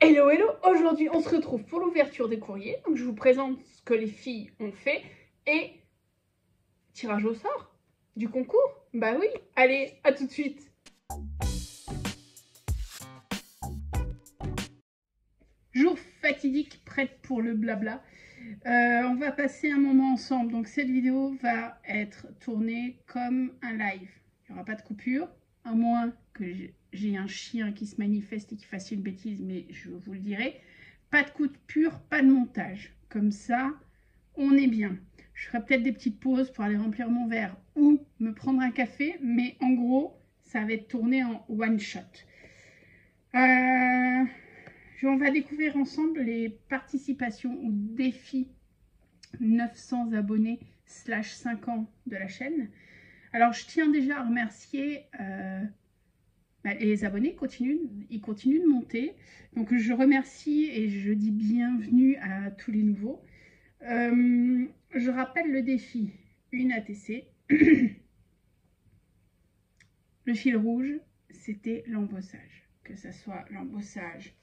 Hello hello, aujourd'hui on se retrouve pour l'ouverture des courriers. Donc je vous présente ce que les filles ont fait et tirage au sort du concours. Bah oui, allez, à tout de suite. Jour fatidique, prête pour le blabla. On va passer un moment ensemble. Donc cette vidéo va être tournée comme un live. Il n'y aura pas de coupure, à moins que j'ai un chien qui se manifeste et qui fasse une bêtise, mais je vous le dirai. Pas de coupure, pas de montage. Comme ça, on est bien. Je ferai peut-être des petites pauses pour aller remplir mon verre ou me prendre un café, mais en gros, ça va être tourné en one shot. On va découvrir ensemble les participations au défi 900 abonnés / 5 ans de la chaîne. Alors, je tiens déjà à remercier les abonnés, ils continuent de monter. Donc, je remercie et je dis bienvenue à tous les nouveaux. Je rappelle le défi, une ATC. Le fil rouge, c'était l'embossage. Que ce soit l'embossage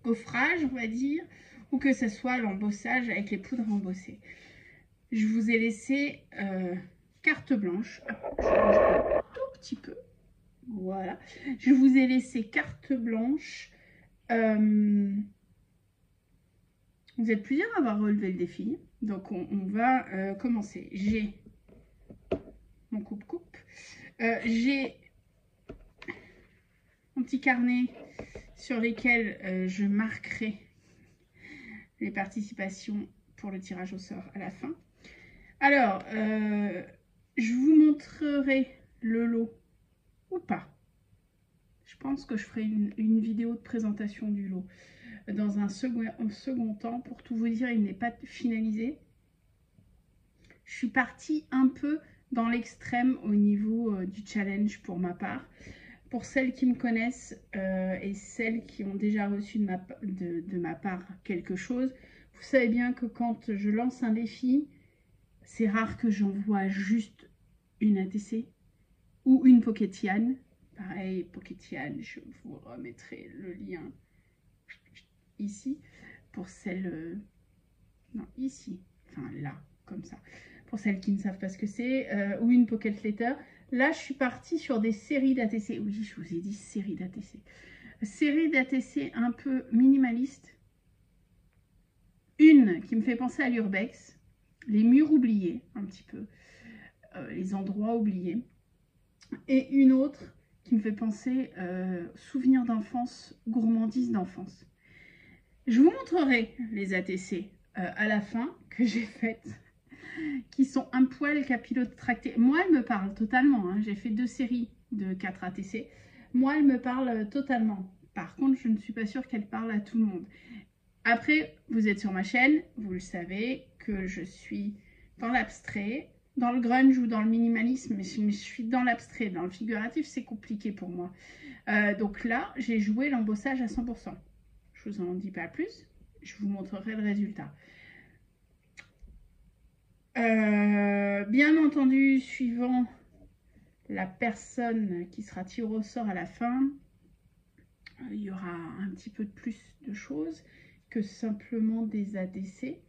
gaufrage, on va dire, ou que ce soit l'embossage avec les poudres embossées. Je vous ai laissé carte blanche. Je range un tout petit peu. Voilà. Je vous ai laissé carte blanche. Vous êtes plusieurs à avoir relevé le défi. Donc, on va commencer. J'ai mon coupe-coupe. J'ai mon petit carnet sur lesquels je marquerai les participations pour le tirage au sort à la fin. Alors, je vous montrerai le lot ou pas. Je pense que je ferai une vidéo de présentation du lot dans un second temps. Pour tout vous dire, il n'est pas finalisé. Je suis partie un peu dans l'extrême au niveau du challenge pour ma part. Pour celles qui me connaissent et celles qui ont déjà reçu de ma part quelque chose, vous savez bien que quand je lance un défi, c'est rare que j'envoie juste une ATC ou une Pocket Yann. Pareil, Pocket Yann, je vous remettrai le lien ici pour celles... non, ici, enfin là, comme ça. Pour celles qui ne savent pas ce que c'est, ou une Pocket Letter. Là, je suis partie sur des séries d'ATC. Oui, je vous ai dit séries d'ATC. Séries d'ATC un peu minimalistes. Une qui me fait penser à l'urbex. Les murs oubliés, un petit peu. Les endroits oubliés. Et une autre qui me fait penser souvenirs d'enfance, gourmandise d'enfance. Je vous montrerai les ATC à la fin que j'ai faites, qui sont un poil capillotractées. Moi, elles me parlent totalement. Hein. J'ai fait 2 séries de 4 ATC. Moi, elles me parlent totalement. Par contre, je ne suis pas sûre qu'elles parlent à tout le monde. Après, vous êtes sur ma chaîne, vous le savez, que je suis dans l'abstrait, dans le grunge ou dans le minimalisme, mais je suis dans l'abstrait. Dans le figuratif, c'est compliqué pour moi. Donc là, j'ai joué l'embossage à 100%. Je vous en dis pas plus, je vous montrerai le résultat. Bien entendu, suivant la personne qui sera tirée au sort à la fin, il y aura un petit peu de plus de choses que simplement des ATC.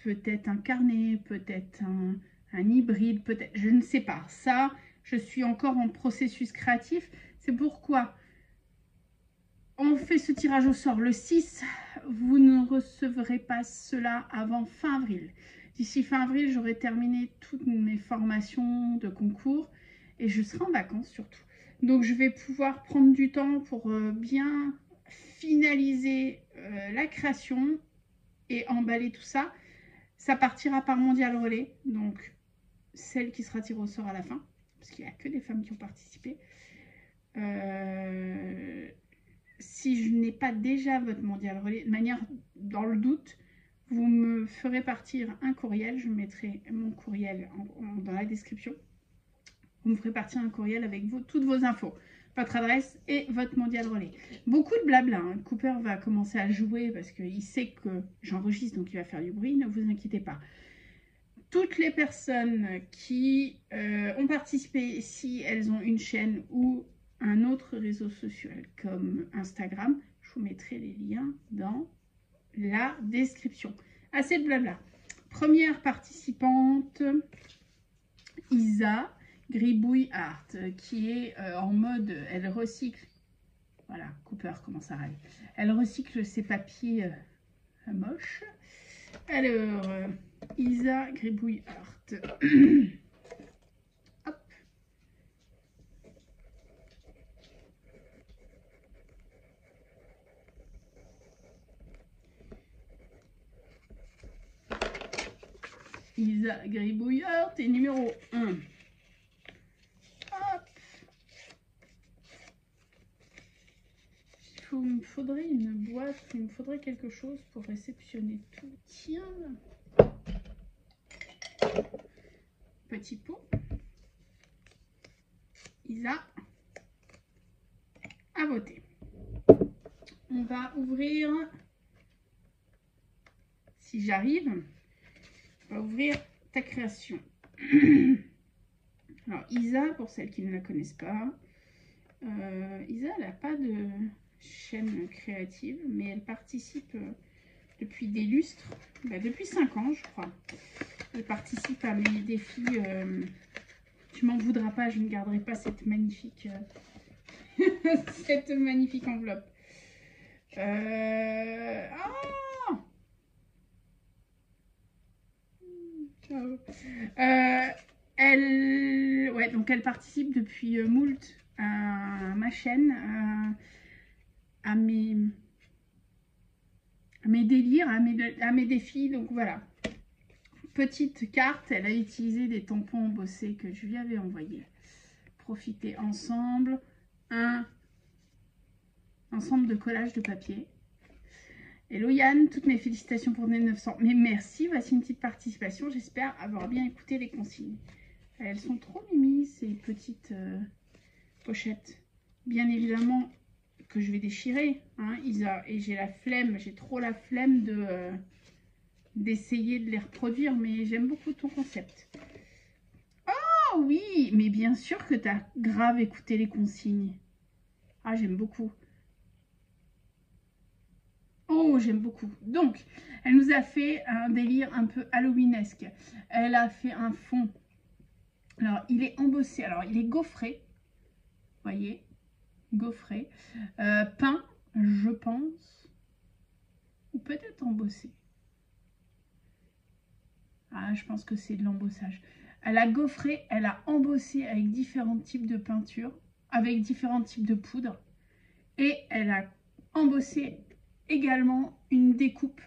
Peut-être un carnet, peut-être un hybride, peut-être, je ne sais pas. Ça, je suis encore en processus créatif. C'est pourquoi on fait ce tirage au sort le 6. Vous ne recevrez pas cela avant fin avril. D'ici fin avril, j'aurai terminé toutes mes formations de concours et je serai en vacances surtout. Donc, je vais pouvoir prendre du temps pour bien finaliser la création et emballer tout ça. Ça partira par Mondial Relais, donc celle qui sera tirée au sort à la fin, parce qu'il n'y a que des femmes qui ont participé. Si je n'ai pas déjà votre Mondial Relais, de manière, dans le doute, vous me ferez partir un courriel. Je mettrai mon courriel dans la description. Vous me ferez partir un courriel avec toutes vos infos, votre adresse et votre Mondial Relais. Beaucoup de blabla. Hein. Cooper va commencer à jouer parce qu'il sait que j'enregistre, donc il va faire du bruit. Ne vous inquiétez pas. Toutes les personnes qui ont participé, si elles ont une chaîne ou un autre réseau social comme Instagram, je vous mettrai les liens dans la description. Assez de blabla. Première participante, Isa Gribouille Art, qui est en mode, elle recycle, voilà, Cooper commence à râler, elle recycle ses papiers moches. Alors, Isa Gribouille Art. Hop. Isa Gribouille Art et numéro 1. Hop. Il me faudrait une boîte, il me faudrait quelque chose pour réceptionner tout. Tiens. Petit pot. Isa. À voter. On va ouvrir, si j'arrive, on va ouvrir ta création. Alors Isa, pour celles qui ne la connaissent pas, Isa, elle n'a pas de chaîne créative, mais elle participe depuis des lustres, depuis 5 ans je crois. Elle participe à mes défis. Tu m'en voudras pas, je ne garderai pas cette magnifique, cette magnifique enveloppe. Donc elle participe depuis moult à ma chaîne, à mes délires, à mes défis. Donc voilà. Petite carte, elle a utilisé des tampons embossés que je lui avais envoyés. Profitez ensemble. Un ensemble de collage de papier. Hello Yann, toutes mes félicitations pour les 900. Mais merci, voici une petite participation. J'espère avoir bien écouté les consignes. Elles sont trop mimi, ces petites pochettes. Bien évidemment que je vais déchirer, hein, Isa. Et j'ai la flemme, j'ai trop la flemme d'essayer de les reproduire. Mais j'aime beaucoup ton concept. Oh oui, mais bien sûr que tu as grave écouté les consignes. Ah, j'aime beaucoup. Oh, j'aime beaucoup. Donc, elle nous a fait un délire un peu halloweenesque. Elle a fait un fond. Alors, il est embossé. Alors, il est gaufré. Vous voyez, gaufré. Peint, je pense. Ou peut-être embossé. Ah, je pense que c'est de l'embossage. Elle a gaufré, elle a embossé avec différents types de peinture, avec différents types de poudre. Et elle a embossé également une découpe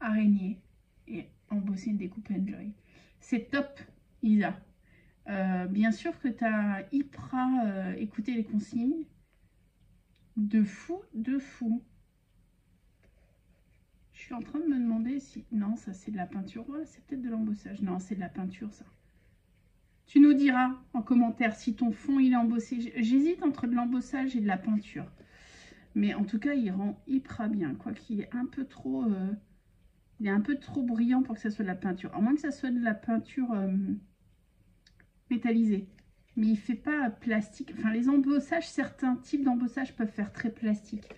araignée et embossé une découpe Enjoy. C'est top, Isa. Bien sûr que tu as hyper écouté les consignes. De fou, de fou. Je suis en train de me demander si... Non, ça c'est de la peinture. Ouais, c'est peut-être de l'embossage. Non, c'est de la peinture, ça. Tu nous diras en commentaire si ton fond il est embossé. J'hésite entre de l'embossage et de la peinture. Mais en tout cas, il rend hyper bien. Quoiqu'il est un peu trop... il est un peu trop brillant pour que ça soit de la peinture. À moins que ça soit de la peinture métallisée. Mais il ne fait pas plastique. Enfin, les embossages, certains types d'embossage peuvent faire très plastique.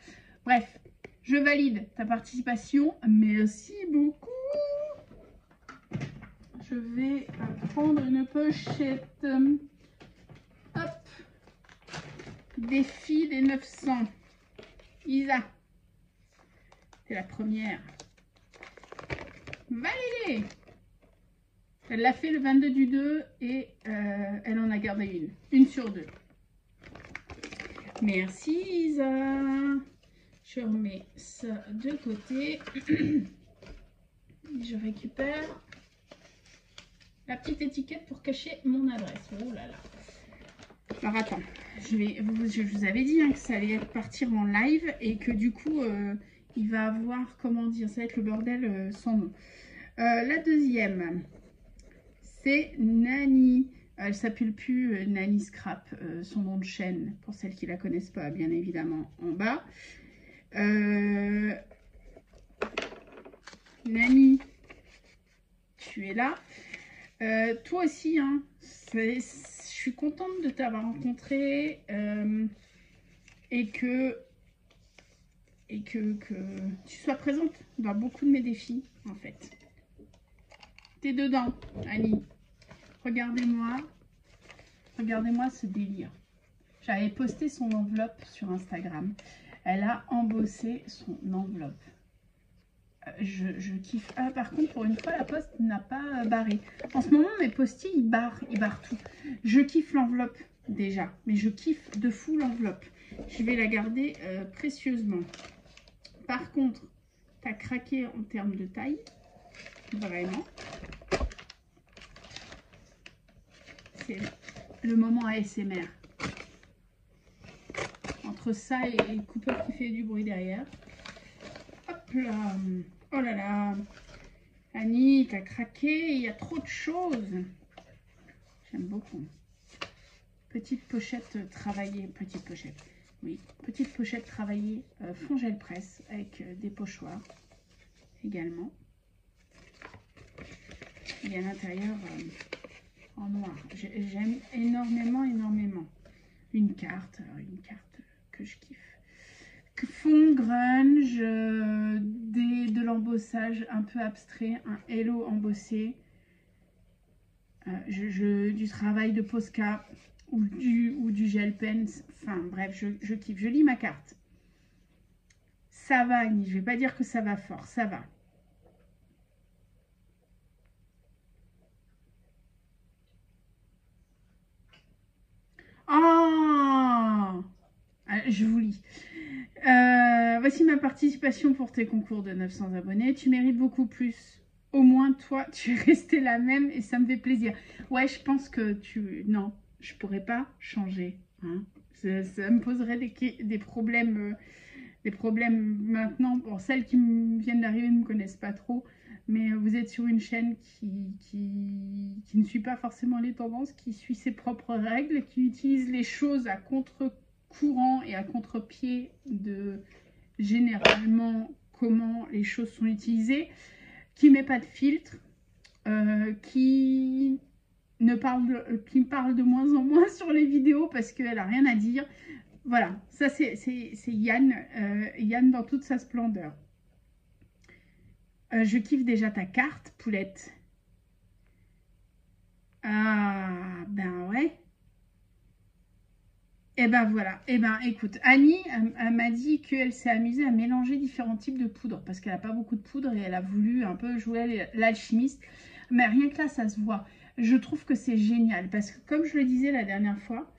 Bref, je valide ta participation. Merci beaucoup. Je vais prendre une pochette. Hop. Défi des 900. Isa. C'est la première. Validé. Elle l'a fait le 22 du 2 et elle en a gardé une. Une sur deux. Merci Isa. Je remets ça de côté. Je récupère la petite étiquette pour cacher mon adresse. Oh là là. Alors attends, je vous avais dit que ça allait partir en live et que du coup, il va avoir, comment dire, ça va être le bordel sans nom. La deuxième, c'est Nani. Elle s'appelle plus Nani Scrap, son nom de chaîne, pour celles qui ne la connaissent pas, bien évidemment, en bas. Nani, tu es là. Toi aussi, hein, je suis contente de t'avoir rencontré et que et que tu sois présente dans beaucoup de mes défis, en fait. T'es dedans, Annie. Regardez-moi. Regardez-moi ce délire. J'avais posté son enveloppe sur Instagram. Elle a embossé son enveloppe. Je kiffe. Ah, par contre, pour une fois, la poste n'a pas barré. En ce moment, mes postis, ils barrent tout. Je kiffe l'enveloppe déjà, mais je kiffe de fou l'enveloppe. Je vais la garder précieusement. Par contre, tu as craqué en termes de taille. Vraiment. C'est le moment ASMR. Entre ça et Cooper qui fait du bruit derrière. Hop là. Oh là là. Annie, t'as craqué. Il y a trop de choses. J'aime beaucoup. Petite pochette travaillée. Petite pochette. Oui. Petite pochette travaillée fond gel presse avec des pochoirs également. Et à l'intérieur en noir. J'aime énormément. Une carte que je kiffe. Fond grunge, de l'embossage un peu abstrait, un hello embossé, du travail de Posca ou du gel pen. Enfin bref, je kiffe. Je lis ma carte. Ça va, Annie. Je vais pas dire que ça va fort, ça va. Oh, je vous lis. Voici ma participation pour tes concours de 900 abonnés. Tu mérites beaucoup plus. Au moins, toi, tu es resté la même et ça me fait plaisir. Ouais, je pense que non, je pourrais pas changer. Hein. Ça me poserait des problèmes maintenant. Bon, celles qui viennent d'arriver ne me connaissent pas trop. Mais vous êtes sur une chaîne qui ne suit pas forcément les tendances, qui suit ses propres règles, qui utilise les choses à contre-courant et à contre-pied de généralement comment les choses sont utilisées, qui ne met pas de filtre, qui me parle de moins en moins sur les vidéos parce qu'elle n'a rien à dire. Voilà, ça c'est Yann, Yann dans toute sa splendeur. Je kiffe déjà ta carte, Poulette. Ah, ben ouais. Et ben voilà. Et ben écoute, Annie, elle m'a dit qu'elle s'est amusée à mélanger différents types de poudre parce qu'elle n'a pas beaucoup de poudre et elle a voulu un peu jouer l'alchimiste. Mais rien que là, ça se voit. Je trouve que c'est génial parce que comme je le disais la dernière fois,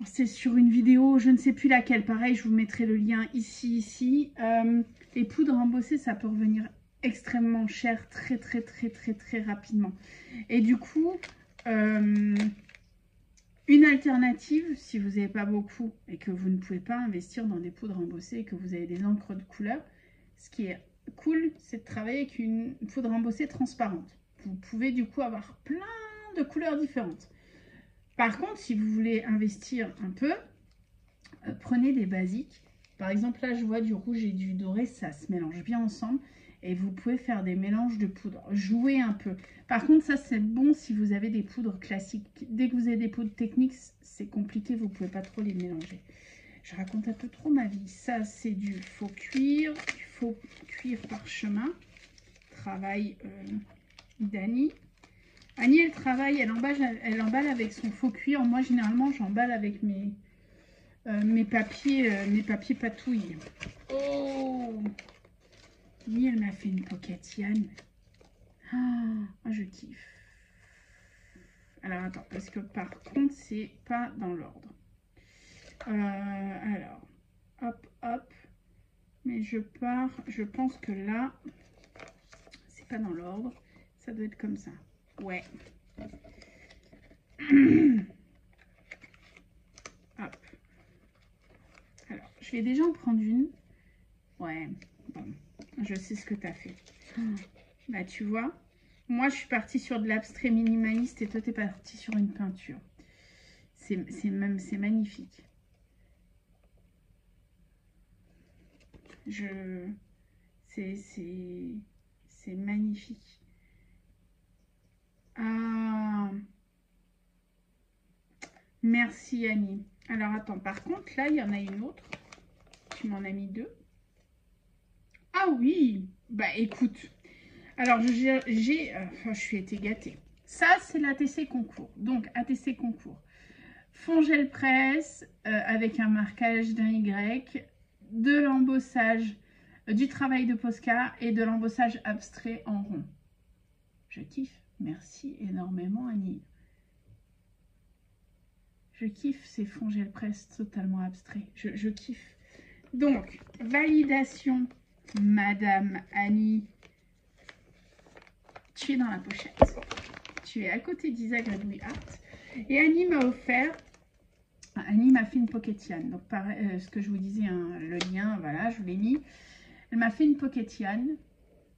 c'est sur une vidéo, je ne sais plus laquelle. Pareil, je vous mettrai le lien ici. Les poudres embossées, ça peut revenir extrêmement cher très rapidement. Et du coup, une alternative, si vous n'avez pas beaucoup et que vous ne pouvez pas investir dans des poudres embossées et que vous avez des encres de couleur, ce qui est cool, c'est de travailler avec une poudre embossée transparente. Vous pouvez du coup avoir plein de couleurs différentes. Par contre, si vous voulez investir un peu, prenez des basiques. Par exemple, là, je vois du rouge et du doré, ça se mélange bien ensemble. Et vous pouvez faire des mélanges de poudre. Jouez un peu. Par contre, ça, c'est bon si vous avez des poudres classiques. Dès que vous avez des poudres techniques, c'est compliqué. Vous ne pouvez pas trop les mélanger. Je raconte un peu trop ma vie. Ça, c'est du faux cuir. Du faux cuir parchemin. Travail d'Annie. Annie, elle travaille, elle emballe avec son faux cuir. Moi, généralement, j'emballe avec mes papiers patouilles. Oh, Annie, elle m'a fait une pocket Yann. Ah, je kiffe. Alors, attends, parce que par contre, c'est pas dans l'ordre. Alors, hop. Mais je pense que là, c'est pas dans l'ordre. Ça doit être comme ça. Ouais. Hop. Alors, je vais déjà en prendre une. Ouais, bon, je sais ce que tu as fait. Bah, tu vois, moi, je suis partie sur de l'abstrait minimaliste et toi, tu es partie sur une peinture. C'est magnifique. C'est magnifique. Ah, merci Annie. Alors attends, par contre là il y en a une autre. Tu m'en as mis 2. Ah oui, bah écoute. Alors, je suis été gâtée. Ça, c'est l'ATC concours. Donc, ATC concours. Fond gel presse avec un marquage d'un Y, de l'embossage, du travail de Posca et de l'embossage abstrait en rond. Je kiffe. Merci énormément, Annie. Je kiffe ces fonds gel presse totalement abstraits. Je kiffe. Donc, validation, Madame Annie. Tu es dans la pochette. Tu es à côté d'Isa Gradouille Art. Et Annie m'a offert, Annie m'a fait une Pocket Yarn. Donc, pareil, ce que je vous disais, hein, le lien, voilà, je vous l'ai mis. Elle m'a fait une Pocket Yarn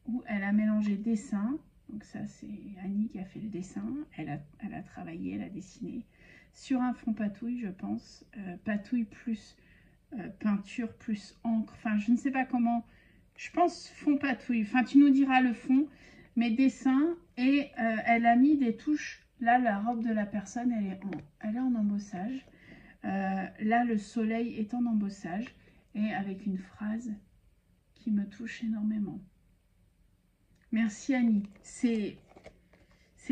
où elle a mélangé dessin. Donc ça, c'est Annie qui a fait le dessin. Elle a travaillé, elle a dessiné sur un fond patouille, je pense. Patouille plus peinture plus encre. Enfin, je ne sais pas comment. Je pense fond patouille. Enfin, tu nous diras le fond. Mais dessin. Et elle a mis des touches. Là, la robe de la personne, elle est en embossage. Là, le soleil est en embossage. Et avec une phrase qui me touche énormément. Merci Annie. C'est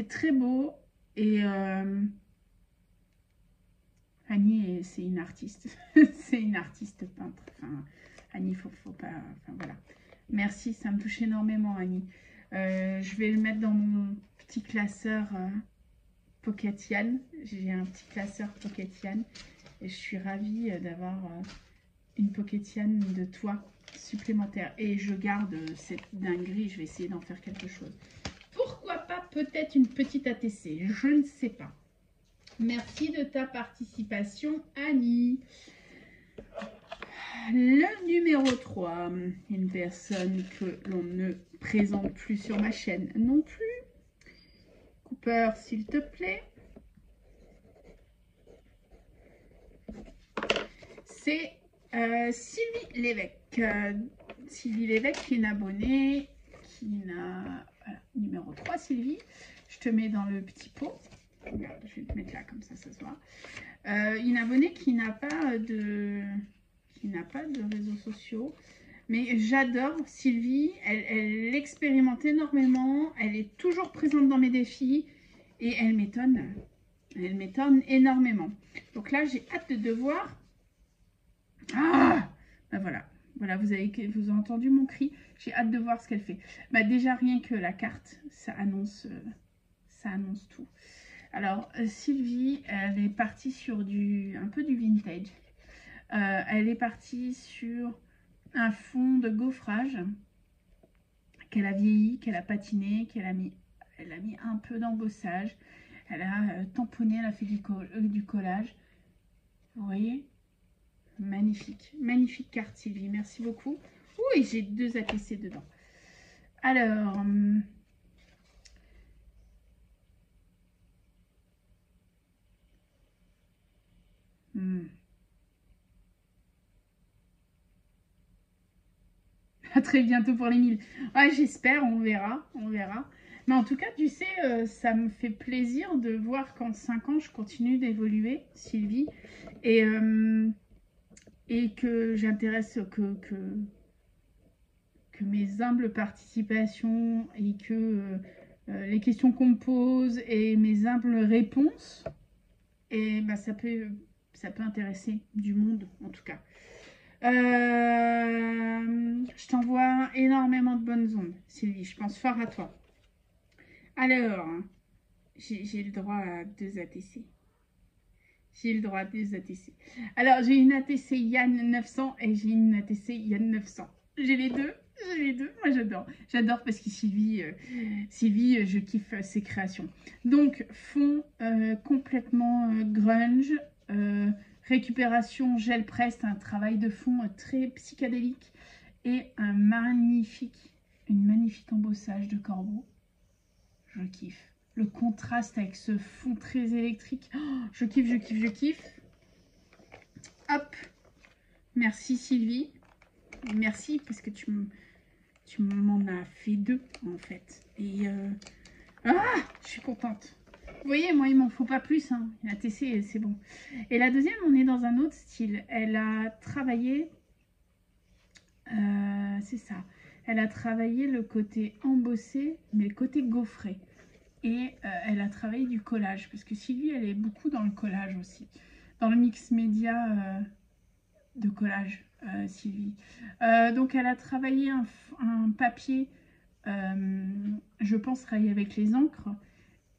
très beau. Et Annie, c'est une artiste. C'est une artiste peintre. Enfin, Annie, faut pas... Enfin, voilà. Merci, ça me touche énormément, Annie. Je vais le mettre dans mon petit classeur Pocket Yarn. J'ai un petit classeur Pocket Yarn. Et je suis ravie d'avoir une Pocket Yarn de toi supplémentaire. Et je garde cette dinguerie. Je vais essayer d'en faire quelque chose. Pourquoi pas peut-être une petite ATC? Je ne sais pas. Merci de ta participation, Annie. Le numéro 3, une personne que l'on ne présente plus sur ma chaîne non plus. Cooper, s'il te plaît. C'est Sylvie Lévesque. Sylvie Lévesque qui est une abonnée, qui n'a... Voilà, numéro 3, Sylvie. Je te mets dans le petit pot. Regarde, je vais te mettre là, comme ça, ça se voit. Une abonnée qui n'a pas de réseaux sociaux. Mais j'adore Sylvie. Elle expérimente énormément. Elle est toujours présente dans mes défis. Et elle m'étonne. Elle m'étonne énormément. Donc là, j'ai hâte de voir. Ah, ben voilà. Voilà, vous avez entendu mon cri. J'ai hâte de voir ce qu'elle fait. Bah, déjà, rien que la carte, ça annonce tout. Alors, Sylvie, elle est partie sur un peu du vintage. Elle est partie sur un fond de gaufrage qu'elle a vieilli, qu'elle a patiné, elle a mis un peu d'embossage. Elle a tamponné, elle a fait du collage. Vous voyez? Magnifique. Magnifique carte, Sylvie. Merci beaucoup. Oui, j'ai 2 ATC dedans. Alors... À très bientôt pour les 1000. Ouais, j'espère, on verra, on verra. Mais en tout cas, tu sais, ça me fait plaisir de voir qu'en 5 ans, je continue d'évoluer, Sylvie. Et que j'intéresse que mes humbles participations et que les questions qu'on me pose et mes humbles réponses, et bah, ça peut intéresser du monde, en tout cas. Je t'envoie énormément de bonnes ondes, Sylvie. Je pense fort à toi. Alors, j'ai le droit à 2 ATC. J'ai le droit à 2 ATC. Alors, j'ai une ATC Yann 900 et j'ai une ATC Yann 900. J'ai les deux. J'ai les deux. Moi, j'adore. J'adore parce que Sylvie, je kiffe ses créations. Donc, fond complètement grunge. Récupération gel presse, un travail de fond très psychédélique et une magnifique embossage de corbeau. Je kiffe. Le contraste avec ce fond très électrique. Oh, je kiffe, je kiffe, je kiffe. Hop. Merci Sylvie. Merci parce que tu m'en as fait 2 en fait. Et je suis contente. Vous voyez, moi, il m'en faut pas plus. Hein. La TC, c'est bon. Et la deuxième, on est dans un autre style. Elle a travaillé c'est ça. Elle a travaillé le côté embossé, mais le côté gaufré. Et elle a travaillé du collage, parce que Sylvie, elle est beaucoup dans le collage aussi. Dans le mix média de collage, Sylvie. Donc, elle a travaillé un papier, je pense, travailler avec les encres.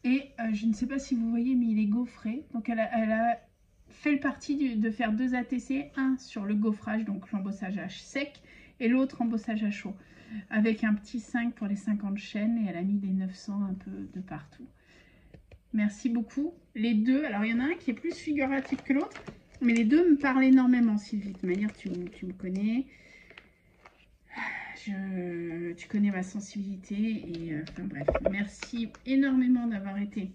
Et je ne sais pas si vous voyez, mais il est gaufré. Donc, elle a fait le parti de faire 2 ATC, un sur le gaufrage, donc l'embossage à sec, et l'autre embossage à chaud, avec un petit 5 pour les 50 chaînes, et elle a mis des 900 un peu de partout. Merci beaucoup. Les deux, alors il y en a un qui est plus figuratif que l'autre, mais les deux me parlent énormément, Sylvie. De manière, tu me connais. Tu connais ma sensibilité, et enfin bref. Merci énormément d'avoir été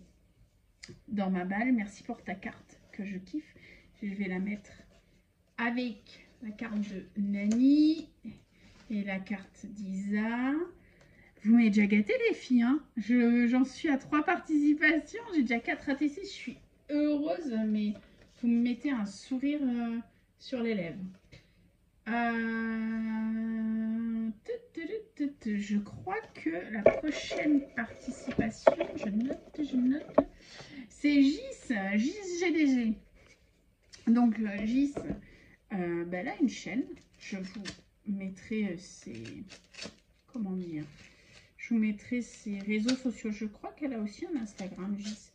dans ma balle. Merci pour ta carte que je kiffe. Je vais la mettre avec la carte de Nani et la carte d'Isa. Vous m'avez déjà gâté les filles, hein. J'en suis à 3 participations, j'ai déjà 4 ATC, je suis heureuse, mais vous me mettez un sourire sur les lèvres. Je crois que la prochaine participation, je note, c'est Gis GDG. Donc Gis, ben là une chaîne, je vous mettrai ses, comment dire, je vous mettrai ses réseaux sociaux. Je crois qu'elle a aussi un Instagram, Gis.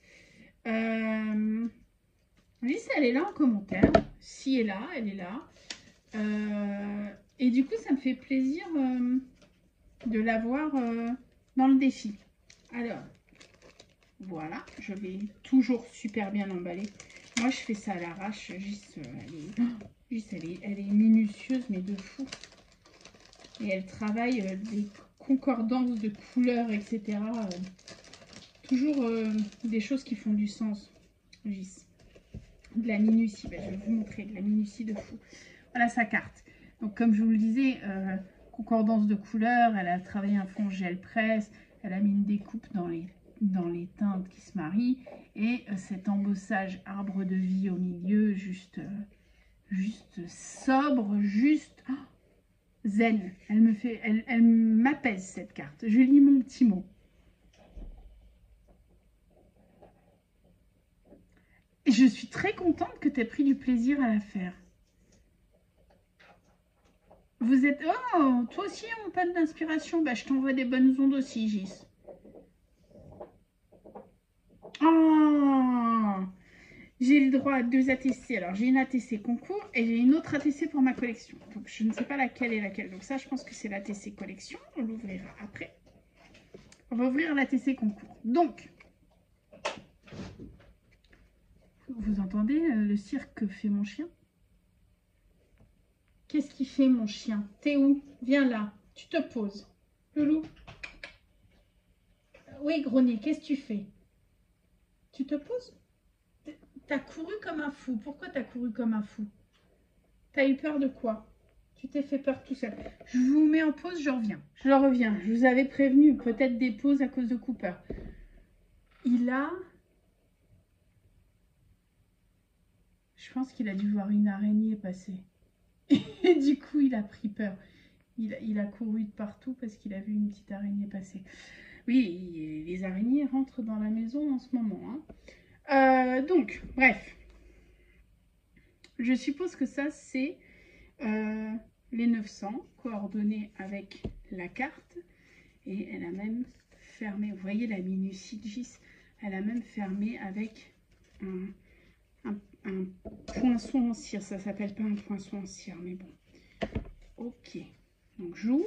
Gis, elle est là en commentaire. Si elle est là, elle est là. Et du coup, ça me fait plaisir de la voir dans le défi. Alors, voilà, je vais toujours super bien l'emballer. Moi, je fais ça à l'arrache. Gis, elle est minutieuse, mais de fou. Et elle travaille des concordances de couleurs, etc. Toujours des choses qui font du sens, Gis. De la minutie, ben, je vais vous montrer, de la minutie de fou. Voilà sa carte. Donc, comme je vous le disais, concordance de couleurs, elle a travaillé un fond gel presse, elle a mis une découpe dans les teintes qui se marient, et cet embossage arbre de vie au milieu, juste sobre, juste zen. Elle m'apaise cette carte. Je lis mon petit mot. Et je suis très contente que tu aies pris du plaisir à la faire. Vous êtes... Oh, toi aussi, on panne d'inspiration. Bah, je t'envoie des bonnes ondes aussi, Gis. Oh, j'ai le droit à 2 ATC. Alors, j'ai une ATC concours et j'ai une autre ATC pour ma collection. Donc, je ne sais pas laquelle est laquelle. Donc, ça, je pense que c'est l'ATC collection. On l'ouvrira après. On va ouvrir l'ATC concours. Donc, vous entendez le cirque que fait mon chien? Qu'est-ce qu'il fait, mon chien? T'es où? Viens là. Tu te poses. Loulou. Oui, Grenier, qu'est-ce que tu fais? Tu te poses? T'as couru comme un fou. Pourquoi t'as couru comme un fou? T'as eu peur de quoi? Tu t'es fait peur tout seul. Je vous mets en pause, je reviens. Je reviens. Je vous avais prévenu, peut-être des pauses à cause de Cooper. Il a... Je pense qu'il a dû voir une araignée passer. Et du coup, il a pris peur. Il a couru de partout parce qu'il a vu une petite araignée passer. Oui, les araignées rentrent dans la maison en ce moment. Hein. Donc, bref. Je suppose que ça, c'est les 900 coordonnées avec la carte. Et elle a même fermé, vous voyez la minutie de Gis, elle a même fermé avec un poinçon en cire. Ça s'appelle pas un poinçon en cire, mais bon. Ok. Donc, j'ouvre.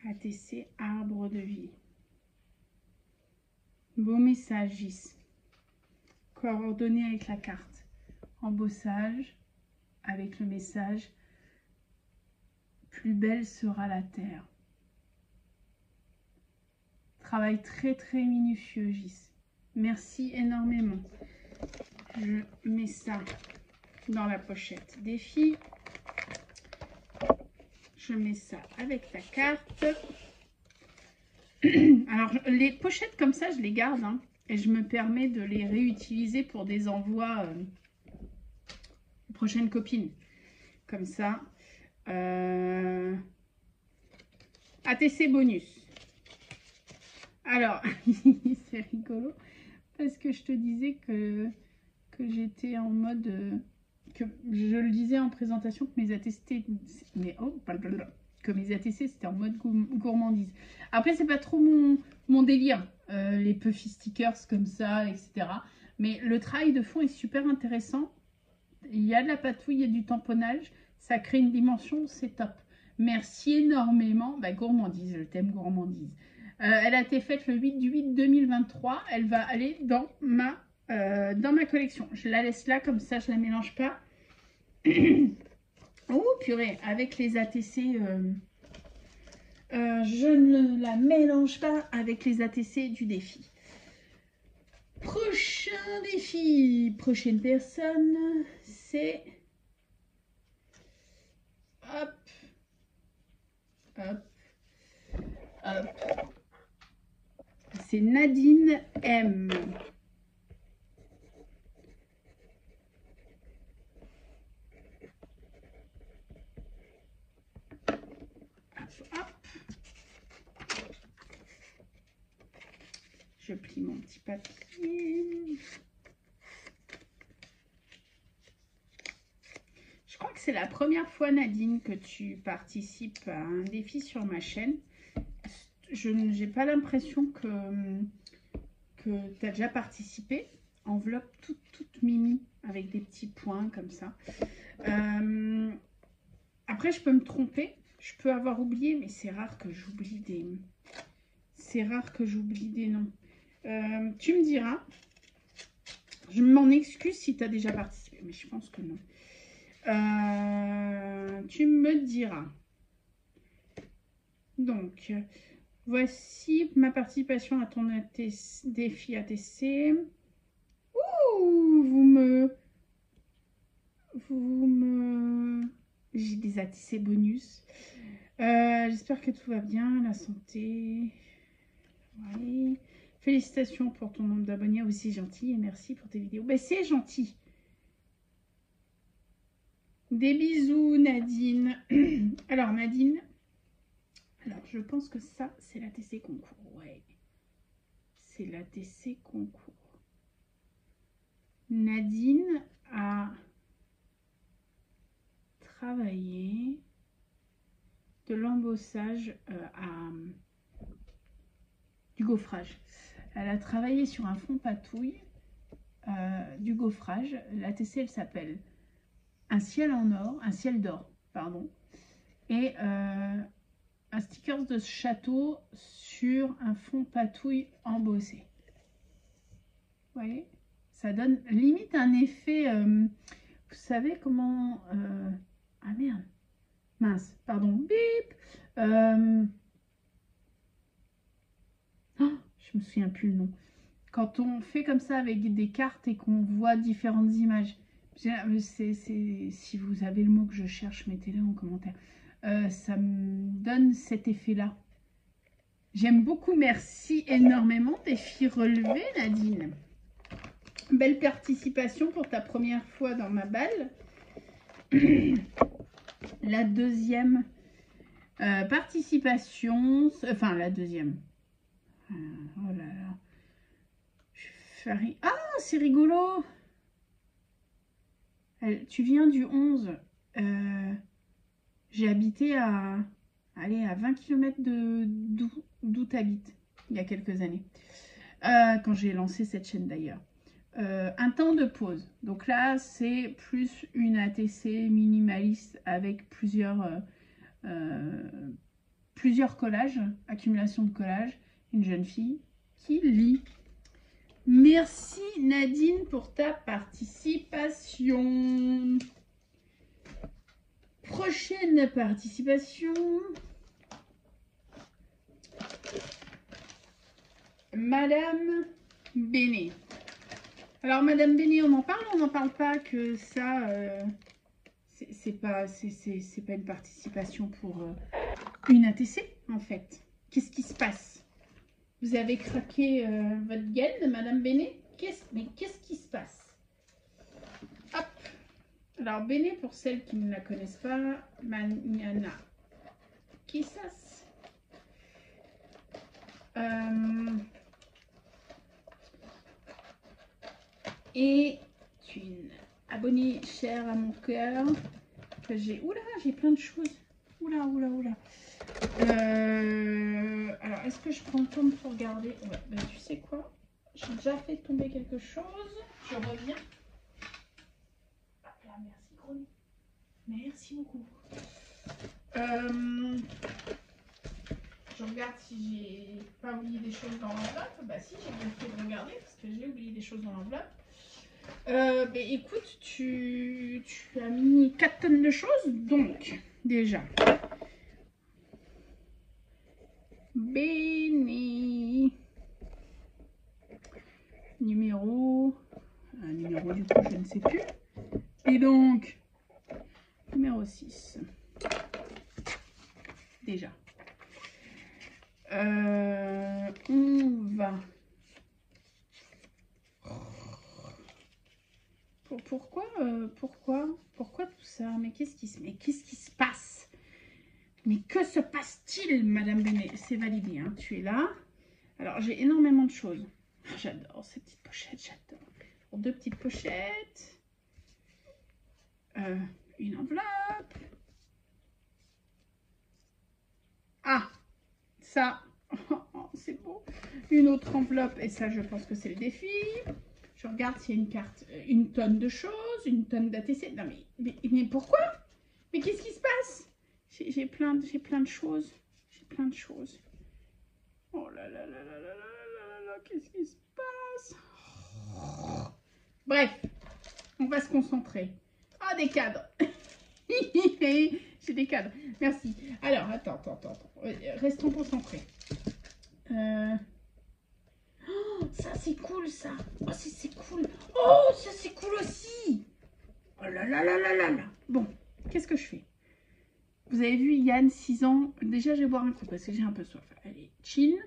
ATC arbre de vie. Beau message, Gis. Coordonnées avec la carte. Embossage avec le message. Plus belle sera la terre. Travail très très minutieux, Gis. Merci énormément. Je mets ça dans la pochette des filles. Je mets ça avec la carte. Alors, les pochettes comme ça, je les garde. Hein, et je me permets de les réutiliser pour des envois prochaine copine. Comme ça. ATC bonus. Alors, c'est rigolo. Parce que je te disais que j'étais en mode... que je le disais en présentation que mes ATC... que mes ATC, c'était en mode gourmandise. Après, c'est pas trop mon délire. Les puffy stickers comme ça, etc. Mais le travail de fond est super intéressant. Il y a de la patouille, il y a du tamponnage. Ça crée une dimension, c'est top. Merci énormément. Bah, gourmandise, je t'aime gourmandise. Elle a été faite le 8/8/2023. Elle va aller dans ma collection. Je la laisse là, comme ça, je la mélange pas. Oh, purée, avec les ATC... je ne la mélange pas avec les ATC du défi. Prochain défi, prochaine personne, c'est... Hop, hop, hop. C'est Nadine M. Hop. Je plie mon petit papier. Je crois que c'est la première fois, Nadine, que tu participes à un défi sur ma chaîne. Je n'ai pas l'impression que tu as déjà participé. Enveloppe toute mimi avec des petits points comme ça. Après, je peux me tromper. Je peux avoir oublié, mais c'est rare que j'oublie des... C'est rare que j'oublie des noms. Tu me diras. Je m'en excuse si tu as déjà participé, mais je pense que non. Tu me diras. Donc, voici ma participation à ton défi ATC. Ouh, vous me... J'ai des ATC bonus. J'espère que tout va bien, la santé. Ouais. Félicitations pour ton nombre d'abonnés, aussi gentil, et merci pour tes vidéos. Ben, c'est gentil. Des bisous, Nadine. Alors, Nadine, alors je pense que ça, c'est l'ATC concours. Ouais, c'est l'ATC concours. Nadine a travaillé de l'embossage du gaufrage. Elle a travaillé sur un fond patouille du gaufrage. L'ATC, elle s'appelle un ciel en or, un ciel d'or, pardon, et un sticker de château sur un fond patouille embossé. Vous voyez, ça donne limite un effet, vous savez comment... ah merde, mince, pardon, bip. Oh, je me souviens plus le nom. Quand on fait comme ça avec des cartes et qu'on voit différentes images, si vous avez le mot que je cherche, mettez-le en commentaire. Ça me donne cet effet-là. J'aime beaucoup, merci énormément. Défi relevé, Nadine. Belle participation pour ta première fois dans ma balle. La deuxième participation, enfin la deuxième. Oh là là. Ah, c'est rigolo. Tu viens du 11. J'ai habité à 20 km d'où tu habites, il y a quelques années. Quand j'ai lancé cette chaîne d'ailleurs. Un temps de pause. Donc là, c'est plus une ATC minimaliste avec plusieurs collages, accumulation de collages. Une jeune fille qui lit. Merci Nadine pour ta participation. Prochaine participation. Madame Béné. Alors Madame Béné, on en parle pas, que ça c'est pas une participation pour une ATC en fait. Qu'est-ce qui se passe? Vous avez craqué votre gueule, Madame Béné? Mais qu'est-ce qui se passe? Hop. Alors, Béné, pour celles qui ne la connaissent pas, Mañana Quizás. Et une abonnée chère à mon cœur que j'ai. Oula, j'ai plein de choses. Oula. Alors, est-ce que je prends le temps de tout regarder? Ouais, bah, tu sais quoi? J'ai déjà fait tomber quelque chose. Je reviens. Ah, là, merci, Gros. Merci beaucoup. Je regarde si j'ai pas oublié des choses dans l'enveloppe. Bah si, j'ai bien fait de regarder parce que j'ai oublié des choses dans l'enveloppe. Bah, écoute, tu as mis 4 tonnes de choses. Donc, déjà, Béné. Numéro du coup, je ne sais plus. Et donc, numéro 6. Déjà. On va... Pourquoi tout ça? Mais qu'est-ce qui se passe? Mais que se passe-t-il, Madame Béné? C'est validé, hein, tu es là. Alors, j'ai énormément de choses. J'adore ces petites pochettes, j'adore. Pour 2 petites pochettes. Une enveloppe. Ah, ça, c'est beau. Une autre enveloppe, et ça, je pense que c'est le défi. Je regarde s'il y a une carte, une tonne de choses, une tonne d'ATC. Non, mais pourquoi? Mais qu'est-ce qui se passe? J'ai plein de choses. J'ai plein de choses. Oh là là là là là là là, qu'est-ce qui se passe? Bref, on va se concentrer. Ah, des cadres. J'ai des cadres. Merci. Alors, attends. Restons concentrés. Oh, ça, c'est cool, ça. Oh, c'est cool. Oh, ça, c'est cool aussi. Oh là là là là là là. Bon, qu'est-ce que je fais? Vous avez vu Yann, 6 ans. Déjà, je vais boire un coup parce que j'ai un peu soif. Allez, chill.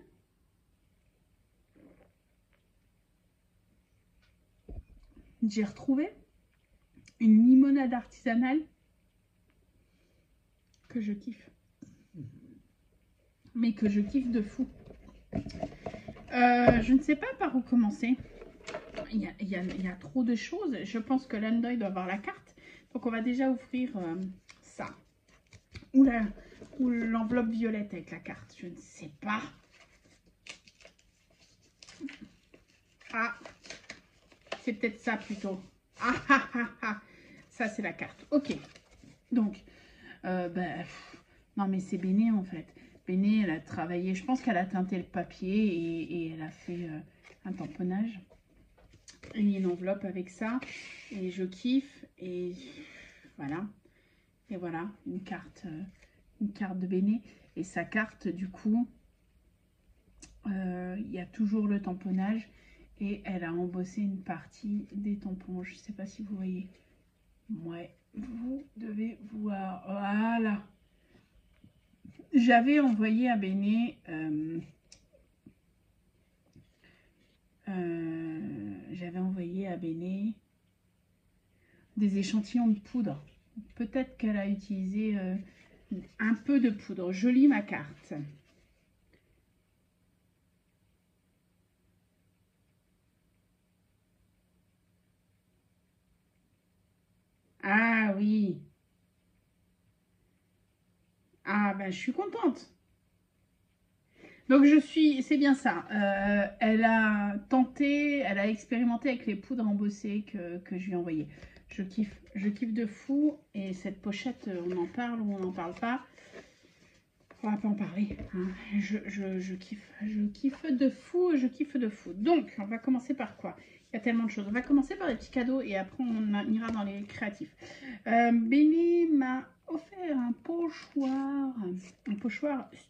J'ai retrouvé une limonade artisanale que je kiffe. Mais que je kiffe de fou. Je ne sais pas par où commencer. Il y a trop de choses. Je pense que l'Android doit avoir la carte. Donc, on va déjà ouvrir ça. Ou l'enveloppe violette avec la carte. Je ne sais pas. Ah, c'est peut-être ça plutôt. Ah. Ça, c'est la carte. Ok. Donc, non, mais c'est Béné en fait. Béné, elle a travaillé. Je pense qu'elle a teinté le papier et elle a fait un tamponnage. Et une enveloppe avec ça. Et je kiffe. Et voilà. Et voilà, une carte de Béné. Et sa carte, du coup, il y a toujours le tamponnage. Et elle a embossé une partie des tampons. Je ne sais pas si vous voyez. Ouais, vous devez voir. Voilà. J'avais envoyé à Béné. Des échantillons de poudre. Peut-être qu'elle a utilisé un peu de poudre. Je lis ma carte. Ah oui. Ah ben je suis contente. Donc c'est bien ça. Elle a tenté, elle a expérimenté avec les poudres embossées que je lui ai envoyées. Je kiffe de fou. Et cette pochette, on en parle ou on n'en parle pas. On va pas en parler. Hein. Je kiffe de fou, je kiffe de fou. Donc, on va commencer par quoi? Il y a tellement de choses. On va commencer par les petits cadeaux et après on ira dans les créatifs. Béné m'a offert un pochoir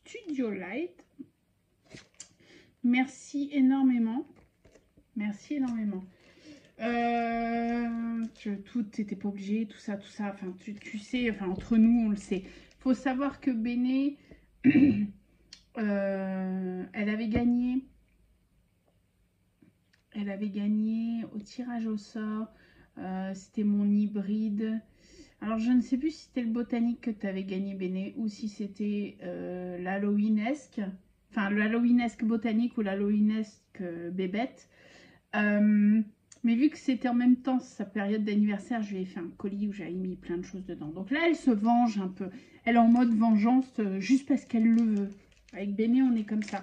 Studio Light. Merci énormément. Merci énormément. Tout n'était pas obligé, tout ça. Enfin, tu sais, enfin, entre nous, on le sait. Il faut savoir que Béné, elle avait gagné au tirage au sort. C'était mon hybride. Alors, je ne sais plus si c'était le botanique que tu avais gagné, Béné, ou si c'était l'Halloweenesque. Enfin, l'Halloweenesque botanique ou l'Halloweenesque bébête. Mais vu que c'était en même temps sa période d'anniversaire, je lui ai fait un colis où j'avais mis plein de choses dedans. Donc là, elle se venge un peu. Elle est en mode vengeance juste parce qu'elle le veut. Avec Béné, on est comme ça.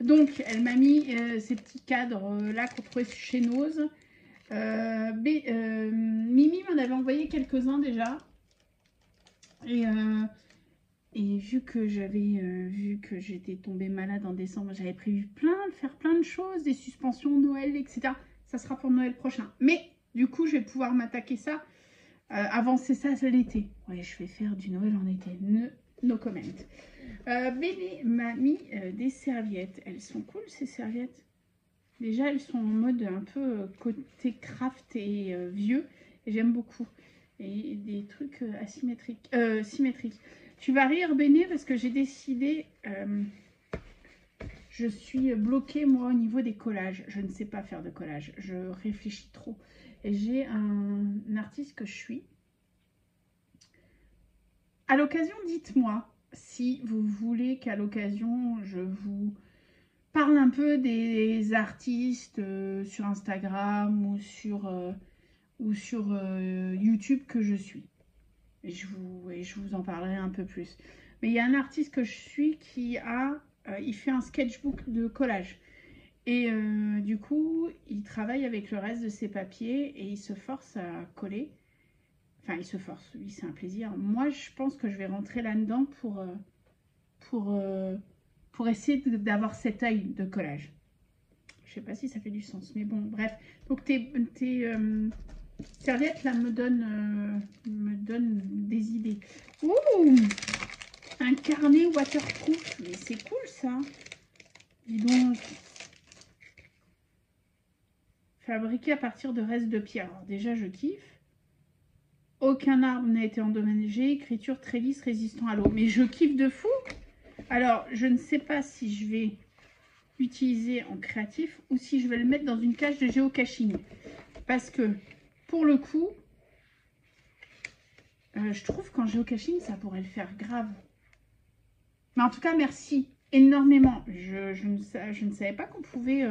Donc, elle m'a mis ces petits cadres là qu'on trouvait chez Nose. Mimi m'en avait envoyé quelques-uns déjà. Et vu que j'étais tombée malade en décembre, j'avais prévu faire plein de choses, des suspensions Noël, etc. Ça sera pour Noël prochain. Mais du coup, je vais pouvoir m'attaquer ça, avancer ça l'été. Ouais, je vais faire du Noël en été. No comment. Béné m'a mis des serviettes. Elles sont cool ces serviettes. Déjà, elles sont en mode un peu côté craft et vieux. Et j'aime beaucoup. Et des trucs symétriques. Tu vas rire, Béné, parce que j'ai décidé... je suis bloquée, moi, au niveau des collages. Je ne sais pas faire de collage. Je réfléchis trop. Et j'ai un artiste que je suis. À l'occasion, dites-moi si vous voulez qu'à l'occasion, je vous parle un peu des artistes sur Instagram ou sur YouTube que je suis. Et je vous en parlerai un peu plus. Mais il y a un artiste que je suis qui il fait un sketchbook de collage. Et du coup, il travaille avec le reste de ses papiers et il se force à coller. Enfin, il se force, lui, c'est un plaisir. Moi, je pense que je vais rentrer là-dedans pour essayer d'avoir cet œil de collage. Je sais pas si ça fait du sens, mais bon, bref. Donc, tes serviettes, là, me donnent des idées. Ouh, un carnet waterproof. Mais c'est cool, ça. Dis donc. Fabriqué à partir de restes de pierre. Alors, déjà, je kiffe. Aucun arbre n'a été endommagé. Écriture très lisse, résistant à l'eau. Mais je kiffe de fou. Alors, je ne sais pas si je vais utiliser en créatif ou si je vais le mettre dans une cage de géocaching. Parce que, pour le coup, je trouve qu'en géocaching, ça pourrait le faire grave. Mais en tout cas, merci énormément. Je ne savais pas qu'on pouvais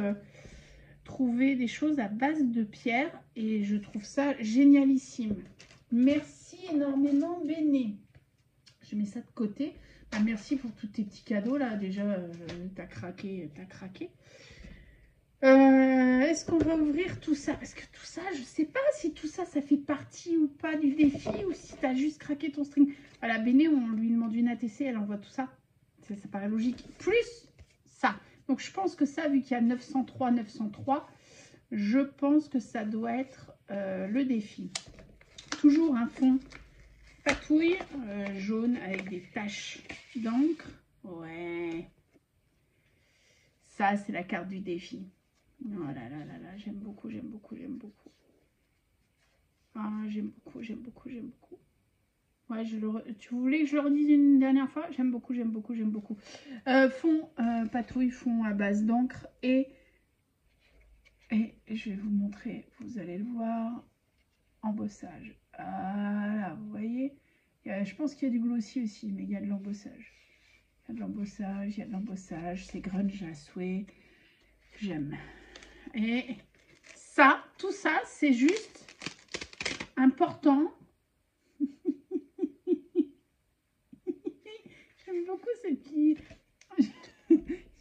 trouver des choses à base de pierre. Et je trouve ça génialissime. Merci énormément, Béné. Je mets ça de côté. Bah, merci pour tous tes petits cadeaux là. Déjà, t'as craqué, t'as craqué. Est-ce qu'on va ouvrir tout ça? Parce que tout ça, je sais pas si tout ça, ça fait partie ou pas du défi ou si t'as juste craqué ton string. Voilà, Béné, on lui demande une ATC, elle envoie tout ça. Ça paraît logique. Plus ça. Donc, je pense que ça, vu qu'il y a 903, je pense que ça doit être le défi. Toujours un fond patouille jaune avec des taches d'encre. Ouais. Ça, c'est la carte du défi. Oh là là là là, j'aime beaucoup, j'aime beaucoup, j'aime beaucoup. Ah, j'aime beaucoup, j'aime beaucoup, j'aime beaucoup. Ouais, tu voulais que je le redise une dernière fois? J'aime beaucoup, j'aime beaucoup, j'aime beaucoup. Fond patouille, fond à base d'encre et je vais vous montrer, vous allez le voir, embossage. Voilà, vous voyez, je pense qu'il y a du glossy aussi, mais il y a de l'embossage. Il y a de l'embossage, il y a de l'embossage, c'est grunge à souhait, j'aime. Et ça, tout ça, c'est juste important. J'aime beaucoup ces petits...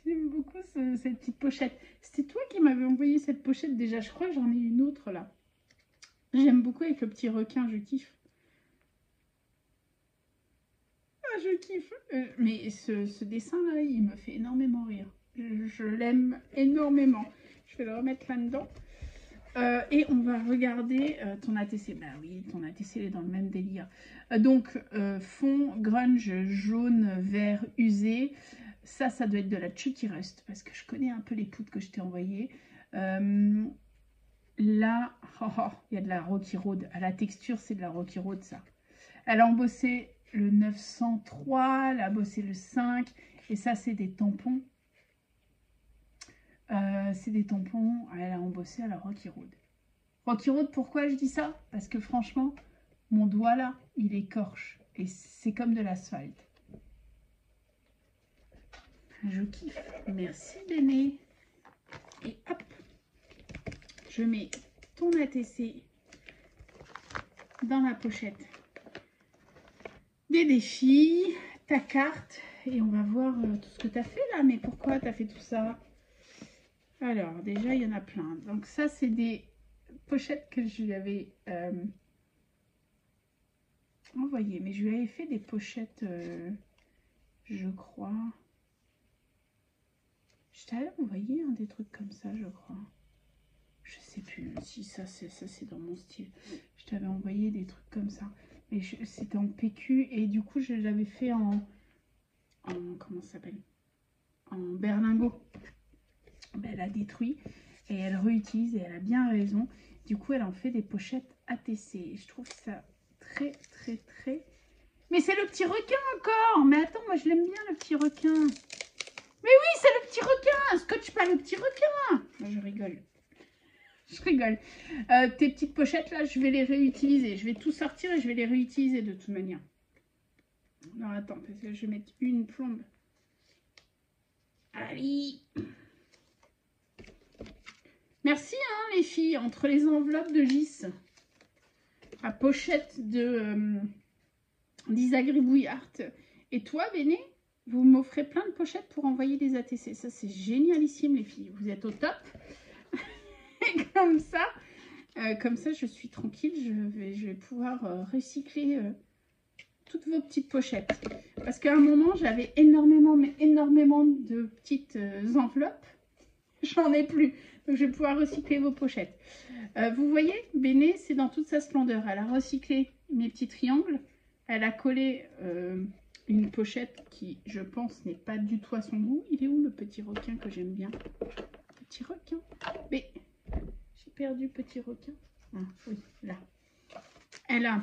J'aime beaucoup cette petite pochette. C'était toi qui m'avais envoyé cette pochette déjà. Je crois que j'en ai une autre là. J'aime beaucoup avec le petit requin, je kiffe. Ah, je kiffe. Mais ce dessin là, il me fait énormément rire. Je l'aime énormément. Je vais le remettre là-dedans. Et on va regarder ton ATC. Bah oui, ton ATC est dans le même délire. Donc, fond grunge jaune, vert usé. Ça doit être de la Chucky Rust parce que je connais un peu les poudres que je t'ai envoyées. Là, il y a de la Rocky Road. À la texture, c'est de la Rocky Road, ça. Elle a embossé le 903, elle a bossé le 5. Et ça, c'est des tampons. C'est des tampons, elle a embossé à la Rocky Road. Rocky Road, pourquoi je dis ça? Parce que franchement, mon doigt là, il écorche. Et c'est comme de l'asphalte. Je kiffe. Merci Béné. Et hop, je mets ton ATC dans la pochette des défis, ta carte, et on va voir tout ce que tu as fait là. Mais pourquoi tu as fait tout ça? Alors, déjà, il y en a plein. Donc ça, c'est des pochettes que je lui avais envoyées. Mais je lui avais fait des pochettes, je crois. Je t'avais envoyé des trucs comme ça, je crois. Je sais plus si ça c'est dans mon style. Je t'avais envoyé des trucs comme ça. Mais c'était en PQ et du coup je l'avais fait en comment ça s'appelle? En berlingot. Ben, elle a détruit et elle réutilise et elle a bien raison. Du coup elle en fait des pochettes ATC. Et je trouve ça très très très... Mais c'est le petit requin encore. Mais attends, moi je l'aime bien le petit requin. Mais oui, c'est le petit requin. Scotch pas le petit requin. Moi, je rigole. Je rigole. Tes petites pochettes là, je vais les réutiliser. Je vais tout sortir et je vais les réutiliser de toute manière. Alors attends, parce que je vais mettre une plombe. Allez. Merci hein, les filles. Entre les enveloppes de Gis, la pochette de d'Isa Gribouillard et toi, Béné, vous m'offrez plein de pochettes pour envoyer des ATC. Ça, c'est génialissime les filles. Vous êtes au top. Et comme ça, je suis tranquille. Je vais pouvoir recycler toutes vos petites pochettes. Parce qu'à un moment, j'avais énormément de petites enveloppes. J'en ai plus. Donc, je vais pouvoir recycler vos pochettes. Vous voyez, Béné, c'est dans toute sa splendeur. Elle a recyclé mes petits triangles. Elle a collé une pochette qui, je pense, n'est pas du tout à son goût. Il est où le petit requin que j'aime bien? Petit requin. Mais... j'ai perdu petit requin. Ah, oui, là. Elle a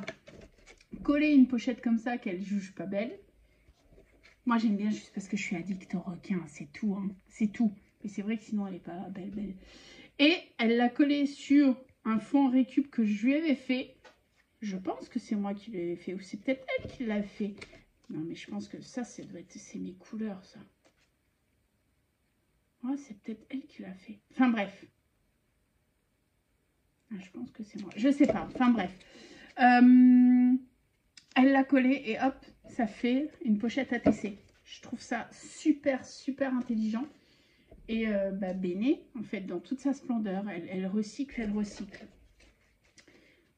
collé une pochette comme ça qu'elle juge pas belle. Moi, j'aime bien juste parce que je suis addict au requin. C'est tout, hein. C'est tout. Mais c'est vrai que sinon, elle n'est pas belle. Et elle l'a collée sur un fond récup que je lui avais fait. Je pense que c'est moi qui l'avais fait. Ou c'est peut-être elle qui l'a fait. Non, mais je pense que ça doit être... c'est mes couleurs, ça. Ouais, c'est peut-être elle qui l'a fait. Enfin, bref. Je pense que c'est moi. Je sais pas. Enfin bref. Elle l'a collé et hop, ça fait une pochette ATC. Je trouve ça super, super intelligent. Et Béné, en fait, dans toute sa splendeur, elle recycle, elle recycle.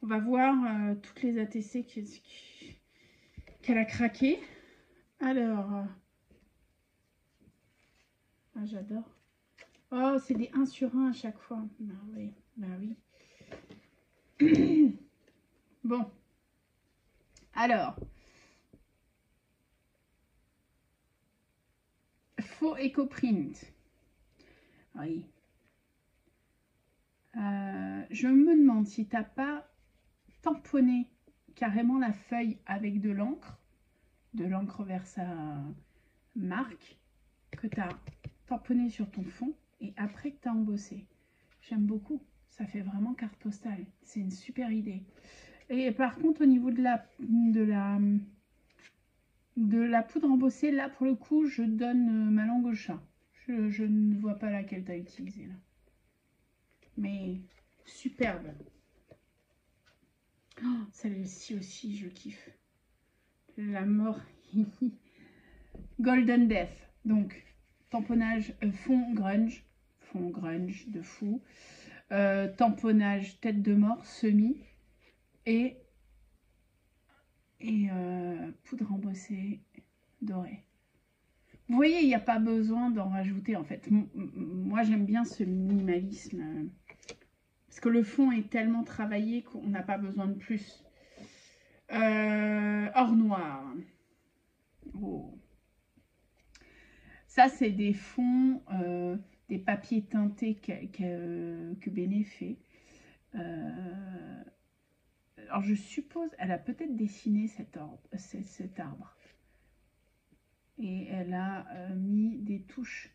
On va voir toutes les ATC qu'elle a craqué. Alors, ah, j'adore. Oh, c'est des 1 sur 1 à chaque fois. Bah oui, bah oui. Bon, alors, faux éco-print. Oui. Je me demande si tu n'as pas tamponné carrément la feuille avec de l'encre Versa marque, que tu as tamponné sur ton fond et après que tu as embossé. J'aime beaucoup. Ça fait vraiment carte postale. C'est une super idée. Et par contre, au niveau de la poudre embossée, là, pour le coup, je donne ma langue au chat. Je ne vois pas laquelle tu as utilisée, là. Mais superbe. Oh, celle-ci aussi, je kiffe. La mort. Golden Death. Donc, tamponnage fond grunge de fou. Tamponnage tête de mort semi. Et poudre embossée dorée. Vous voyez, il n'y a pas besoin d'en rajouter en fait. Moi, j'aime bien ce minimalisme. Parce que le fond est tellement travaillé qu'on n'a pas besoin de plus. Or noir. Oh. Ça, c'est des fonds, des papiers teintés que Béné fait. Alors, je suppose, elle a peut-être dessiné cet arbre. Et elle a mis des touches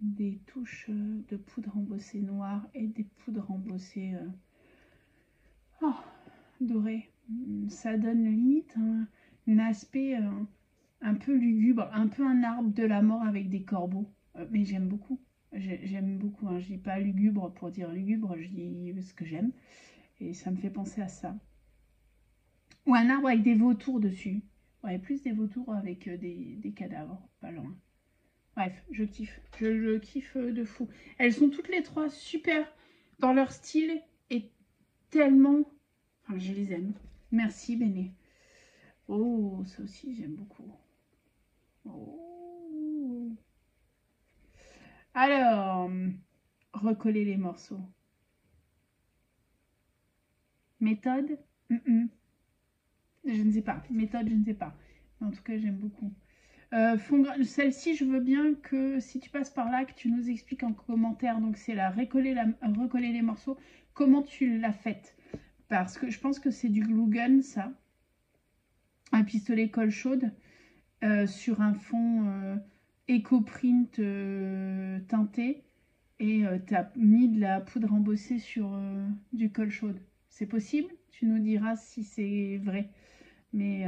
de poudre embossée noire et des poudres embossées doré. Ça donne limite un aspect un peu lugubre, un peu un arbre de la mort avec des corbeaux. Mais j'aime beaucoup. J'aime beaucoup. Hein. Je dis pas lugubre pour dire lugubre, je dis ce que j'aime. Et ça me fait penser à ça. Ou un arbre avec des vautours dessus. Ouais, plus des vautours avec des cadavres, pas loin. Bref, je kiffe. Je kiffe de fou. Elles sont toutes les trois super dans leur style et tellement... Enfin, je les aime. Merci, Béné. Oh, ça aussi, j'aime beaucoup. Oh. Alors, recoller les morceaux. Méthode Je ne sais pas. Méthode, je ne sais pas. Mais en tout cas, j'aime beaucoup. Celle-ci, je veux bien que si tu passes par là, que tu nous expliques en commentaire. Donc, c'est la recoller les morceaux. Comment tu l'as faite? Parce que je pense que c'est du glue gun, ça. Un pistolet colle chaude sur un fond éco-print teinté. Et tu as mis de la poudre embossée sur du colle chaude. C'est possible? Tu nous diras si c'est vrai. Mais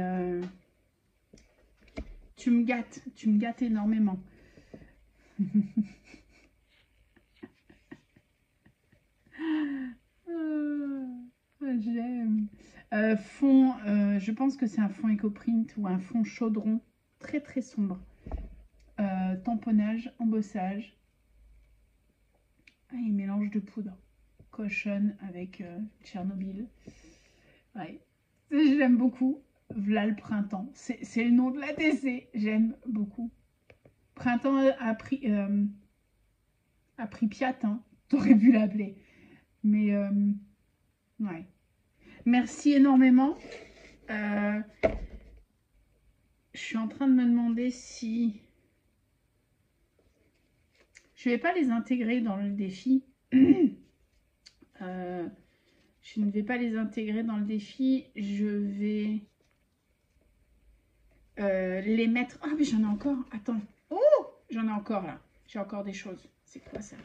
tu me gâtes énormément. J'aime. Fond, je pense que c'est un fond éco-print ou un fond chaudron très très sombre. Tamponnage, embossage. Ah, il mélange de poudre. Cochonne avec Tchernobyl. Ouais. J'aime beaucoup. V'là le printemps. C'est le nom de la TC. J'aime beaucoup. Printemps à Pripyat, hein. T'aurais pu l'appeler. Mais ouais. Merci énormément. Je suis en train de me demander si je vais pas les intégrer dans le défi. Je ne vais pas les intégrer dans le défi. Je vais les mettre. Ah, mais j'en ai encore. Attends. Oh, j'en ai encore là. J'ai encore des choses. C'est quoi ça?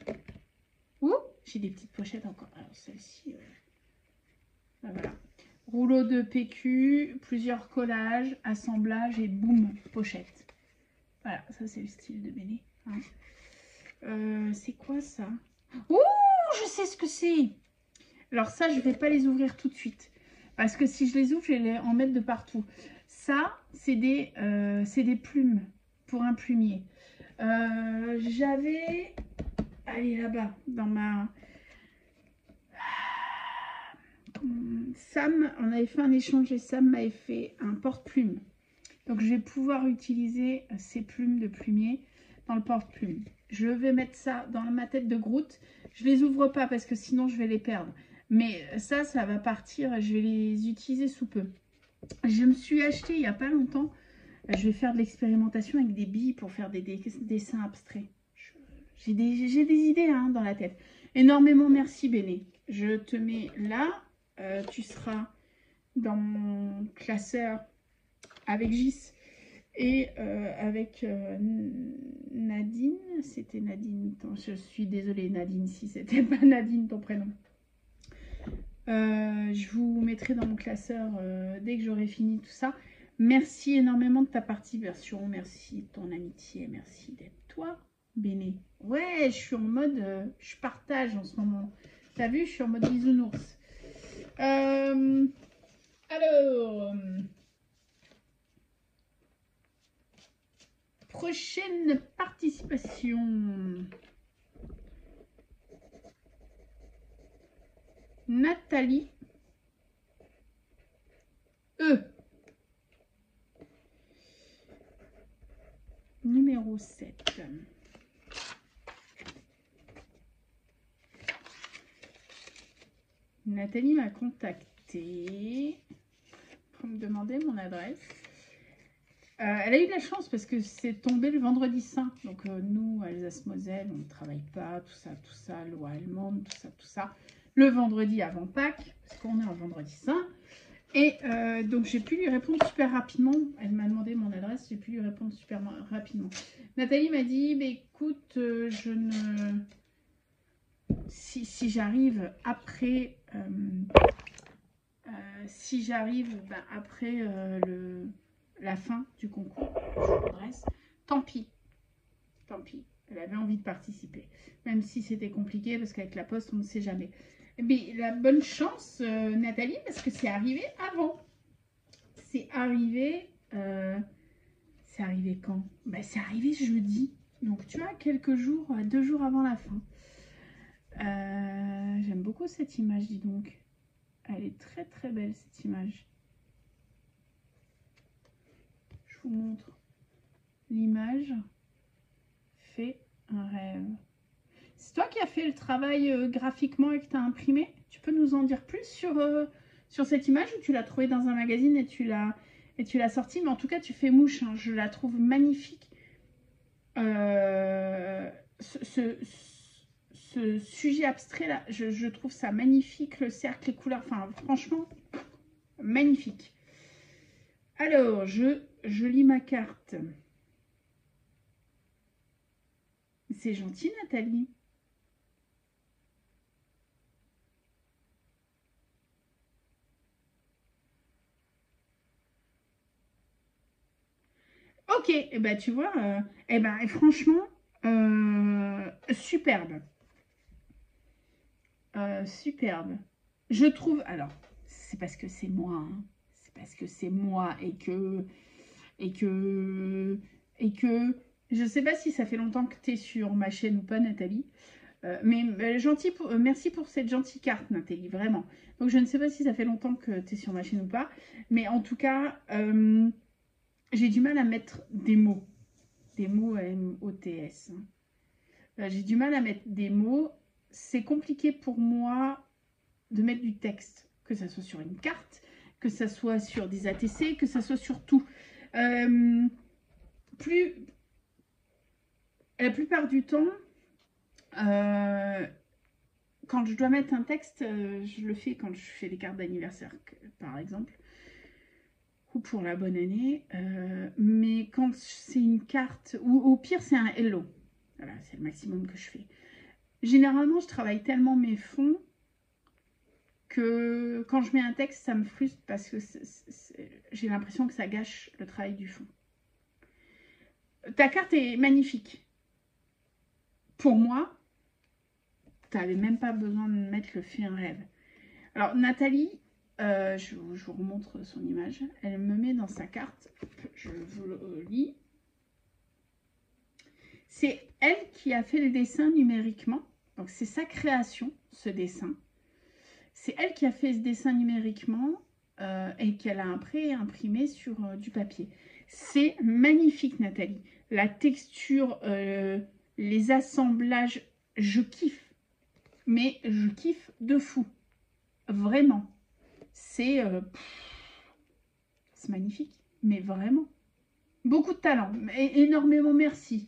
Ouh, j'ai des petites pochettes encore. Alors celle-ci. Voilà. Rouleau de PQ, plusieurs collages, assemblage et boum, pochette. Voilà, ça c'est le style de Béné. Hein. C'est quoi ça? Ouh, je sais ce que c'est. Alors ça, je ne vais pas les ouvrir tout de suite. Parce que si je les ouvre, je vais les en mettre de partout. Ça, c'est des plumes pour un plumier. J'avais... Allez, là-bas, dans ma... Sam, on avait fait un échange et Sam m'avait fait un porte-plume. Donc, je vais pouvoir utiliser ces plumes de plumier dans le porte-plume. Je vais mettre ça dans ma tête de Groot. Je les ouvre pas parce que sinon, je vais les perdre. Mais ça va partir. Je vais les utiliser sous peu. Je me suis acheté il n'y a pas longtemps. Je vais faire de l'expérimentation avec des billes pour faire des dessins abstraits. J'ai des idées hein, dans la tête. Énormément merci Béné. Je te mets là. Tu seras dans mon classeur avec Gis et avec Nadine. C'était Nadine. Je suis désolée Nadine si c'était pas Nadine ton prénom. Je vous mettrai dans mon classeur dès que j'aurai fini tout ça. Merci énormément de ta participation. Merci de ton amitié. Merci d'être toi, Béné. Ouais, je suis en mode... je partage en ce moment. T'as vu, je suis en mode bisounours. Alors... prochaine participation. Nathalie numéro 7. Nathalie m'a contacté pour me demander mon adresse. Elle a eu de la chance parce que c'est tombé le vendredi saint. Donc nous, Alsace-Moselle, on ne travaille pas, tout ça, loi allemande, tout ça. Le vendredi avant Pâques, parce qu'on est en vendredi saint. Et donc j'ai pu lui répondre super rapidement. Elle m'a demandé mon adresse, j'ai pu lui répondre super rapidement. Nathalie m'a dit, bah, écoute, je ne... Si j'arrive après si j'arrive après la fin du concours, je redresse, tant pis. Tant pis. Elle avait envie de participer. Même si c'était compliqué, parce qu'avec la poste, on ne sait jamais. Mais la bonne chance, Nathalie, parce que c'est arrivé avant. C'est arrivé... c'est arrivé quand? C'est arrivé jeudi. Donc, tu vois, quelques jours, 2 jours avant la fin. J'aime beaucoup cette image, dis donc. Elle est très très belle, cette image. Je vous montre l'image. Fait un rêve. C'est toi qui as fait le travail graphiquement et que tu as imprimé? Tu peux nous en dire plus sur cette image, ou tu l'as trouvée dans un magazine et tu l'as sortie? Mais en tout cas, tu fais mouche, hein. Je la trouve magnifique. Ce sujet abstrait là, je trouve ça magnifique, le cercle, les couleurs, enfin franchement, magnifique. Alors, je lis ma carte. C'est gentil, Nathalie. Ok, et ben tu vois, franchement, superbe. Superbe. Je trouve, alors, c'est parce que c'est moi, hein. C'est parce que c'est moi et que, je sais pas si ça fait longtemps que tu es sur ma chaîne ou pas, Nathalie. Merci pour cette gentille carte, Nathalie, vraiment. Donc, je ne sais pas si ça fait longtemps que tu es sur ma chaîne ou pas. Mais en tout cas, j'ai du mal à mettre des mots. Des mots M-O-T-S. J'ai du mal à mettre des mots. C'est compliqué pour moi de mettre du texte. Que ça soit sur une carte, que ça soit sur des ATC, que ça soit sur tout. La plupart du temps, quand je dois mettre un texte, je le fais quand je fais des cartes d'anniversaire, par exemple, ou pour la bonne année. Mais quand c'est une carte, ou au pire, c'est un hello. Voilà, c'est le maximum que je fais. Généralement, je travaille tellement mes fonds que quand je mets un texte, ça me frustre parce que j'ai l'impression que ça gâche le travail du fond. Ta carte est magnifique. Pour moi, tu n'avais même pas besoin de mettre le fait un rêve. Alors, Nathalie, je vous remontre son image. Elle me met dans sa carte. Je vous le lis. C'est elle qui a fait le dessin numériquement. Donc, c'est sa création, ce dessin. C'est elle qui a fait ce dessin numériquement et qu'elle a après imprimé sur du papier. C'est magnifique, Nathalie. La texture, les assemblages, je kiffe. Mais je kiffe de fou. Vraiment. C'est magnifique, mais vraiment. Beaucoup de talent. Énormément merci.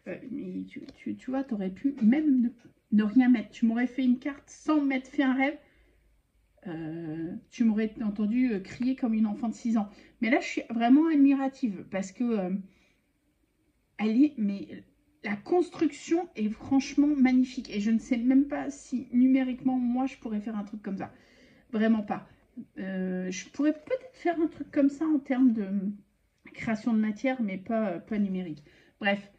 Mais tu vois, tu aurais pu même ne rien mettre. Tu m'aurais fait une carte sans mettre fait un rêve. Tu m'aurais entendu crier comme une enfant de 6 ans. Mais là, je suis vraiment admirative parce que la construction est franchement magnifique. Et je ne sais même pas si numériquement, moi, je pourrais faire un truc comme ça. Vraiment pas. Je pourrais peut-être faire un truc comme ça en termes de création de matière, mais pas numérique. Bref,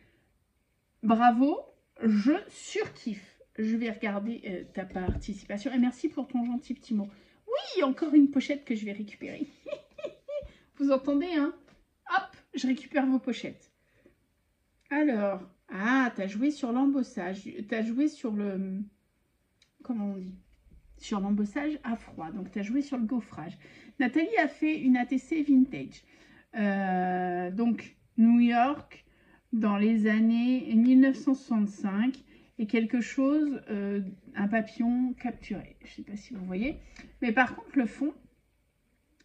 bravo, je surkiffe. Je vais regarder ta participation. Et merci pour ton gentil petit mot. Oui, encore une pochette que je vais récupérer. Vous entendez, hein? Hop, je récupère vos pochettes. Alors, t'as joué sur l'embossage. T'as joué sur le... Comment on dit? Sur l'embossage à froid. Donc, tu as joué sur le gaufrage. Nathalie a fait une ATC vintage. Donc, New York, dans les années 1965. Et quelque chose, un papillon capturé. Je ne sais pas si vous voyez. Mais par contre, le fond,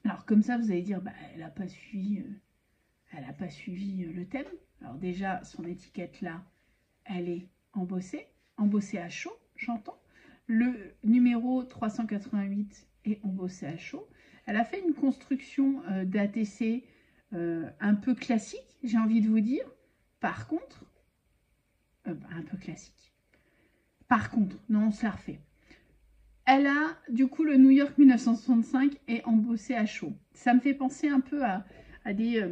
alors comme ça, vous allez dire, elle n'a pas suivi, le thème. Alors déjà, son étiquette là, elle est embossée à chaud, j'entends. Le numéro 388 est embossé à chaud. Elle a fait une construction d'ATC un peu classique, j'ai envie de vous dire. Par contre, un peu classique. Par contre, non, on se la refait. elle a du coup le New York 1965 est embossé à chaud. Ça me fait penser un peu à des...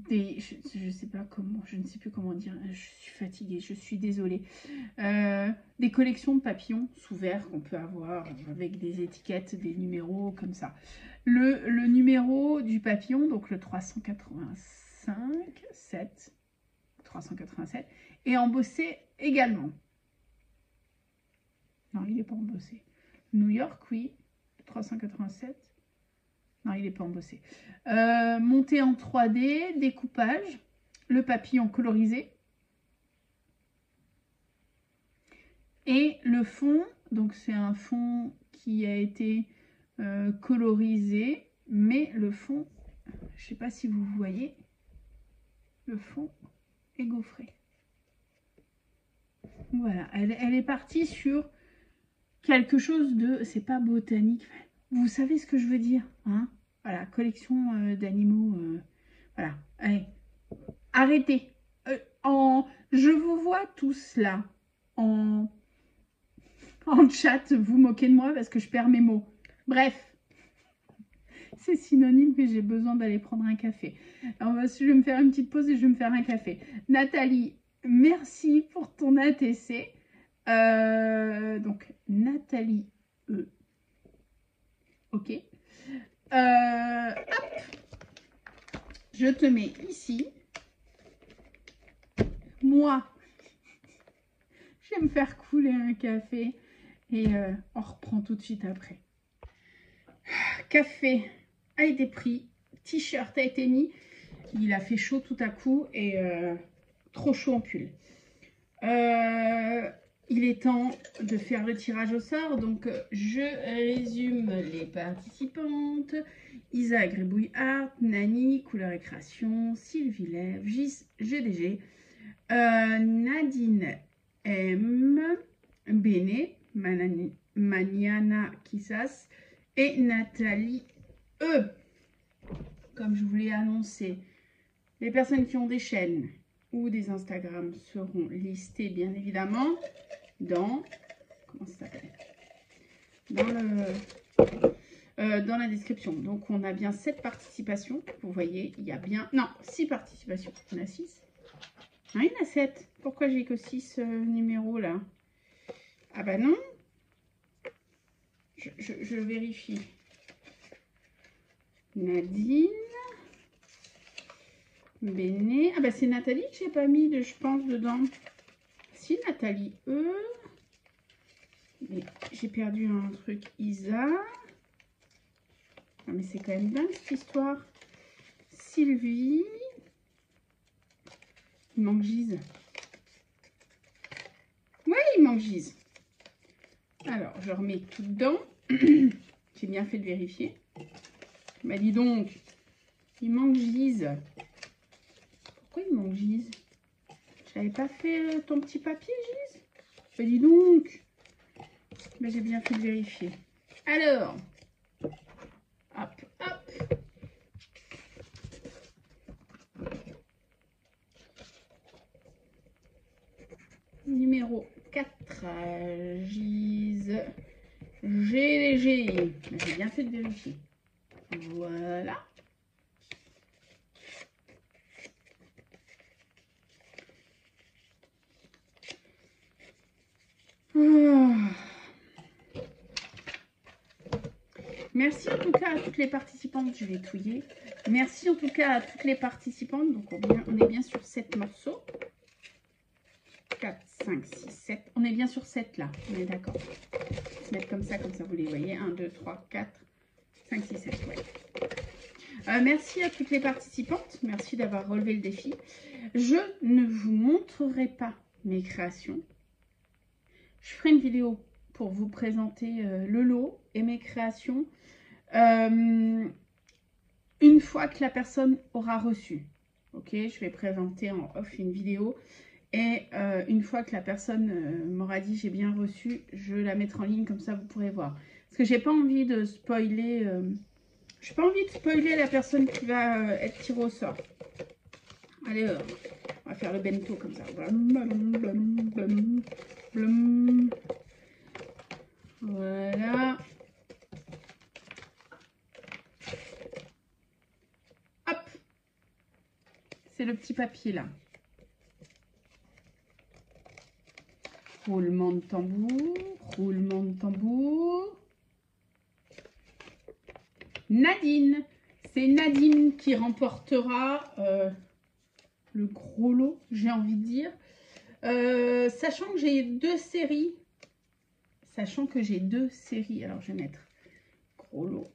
je sais pas comment, je ne sais plus comment dire, je suis fatiguée, je suis désolée. Des collections de papillons sous verre qu'on peut avoir avec des étiquettes, des numéros comme ça. Le numéro du papillon, donc le 387, est embossé également. Non, il n'est pas embossé. New York, oui, 387. Non, il n'est pas embossé. Monté en 3D, découpage, le papillon colorisé. Et le fond, donc c'est un fond qui a été colorisé, mais le fond, je ne sais pas si vous voyez, le fond est gaufré. Voilà, elle est partie sur quelque chose de, c'est pas botanique, vous savez ce que je veux dire, hein? Voilà, collection d'animaux, voilà, allez, arrêtez, je vous vois tous là, en chat, vous moquez de moi parce que je perds mes mots. Bref, c'est synonyme que j'ai besoin d'aller prendre un café. Alors, je vais me faire une petite pause et je vais me faire un café. Nathalie, merci pour ton ATC. Donc, Nathalie E. Ok. Hop. Je te mets ici. Moi, je vais me faire couler un café et on reprend tout de suite après. Café a été pris, t-shirt a été mis. Il a fait chaud tout à coup et trop chaud en pull. Il est temps de faire le tirage au sort. Donc, je résume les participantes. Isa Gribouillard, Nani, Couleur et Création, Sylvie Lève, Gis, GDG, Nadine M, Béné, Maniana Kissas et Nathalie E. Comme je vous l'ai annoncé, les personnes qui ont des chaînes ou des Instagram seront listées bien évidemment dans, comment ça s'appelle, dans la description. Donc on a bien 7 participations, vous voyez, il y a bien, non, 6 participations, on a 6, non, il y en a 7, pourquoi j'ai que 6 numéros là? Ah bah non, je vérifie. Nadine, Béné, ah bah c'est Nathalie que j'ai pas mis, je pense, dedans. Si, Nathalie E. Mais j'ai perdu un truc, Isa. Ah, mais c'est quand même dingue cette histoire. Sylvie. Il manque Gise. Ouais, il manque Gise. Alors, je remets tout dedans. J'ai bien fait de vérifier. Bah dis donc, il manque Gise. Pourquoi il manque Gise? Je n'avais pas fait ton petit papier, Gise? Bah dis donc. Bah, j'ai bien fait de vérifier. Alors, hop, hop. Numéro 4, Gise GLG. J'ai bien fait de vérifier. Voilà. Merci en tout cas à toutes les participantes, je vais touiller. Merci en tout cas à toutes les participantes. Donc on est bien sur 7 morceaux. 4, 5, 6, 7. On est bien sur 7 là, on est d'accord. Se mettre comme ça vous les voyez. 1, 2, 3, 4, 5, 6, 7. Ouais. Merci à toutes les participantes. Merci d'avoir relevé le défi. Je ne vous montrerai pas mes créations. Je ferai une vidéo pour vous présenter le lot et mes créations une fois que la personne aura reçu. Ok, je vais présenter en off une vidéo et une fois que la personne m'aura dit j'ai bien reçu, je la mettrai en ligne, comme ça vous pourrez voir. Parce que j'ai pas envie de spoiler, j'ai pas envie de spoiler la personne qui va être tirée au sort. Allez, on va faire le bento comme ça. Blum, blum, blum, blum, blum. Voilà. Hop. C'est le petit papier là. Roulement de tambour, roulement de tambour. Nadine. C'est Nadine qui remportera le gros lot, j'ai envie de dire. Sachant que j'ai deux séries. Alors je vais mettre gros lot.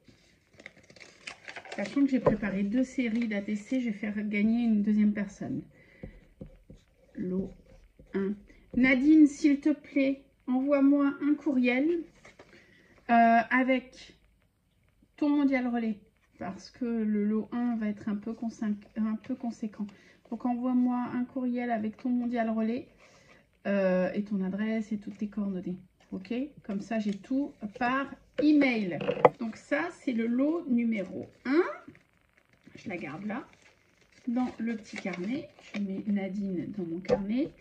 Sachant que j'ai préparé deux séries d'ATC, je vais faire gagner une deuxième personne. Lot 1. Nadine, s'il te plaît, envoie-moi un courriel avec ton mondial relais. Parce que le lot 1 va être un peu conséquent. Donc envoie-moi un courriel avec ton mondial relais et ton adresse et toutes tes coordonnées. Ok, comme ça j'ai tout par email. Donc ça c'est le lot numéro 1. Je la garde là dans le petit carnet. Je mets Nadine dans mon carnet.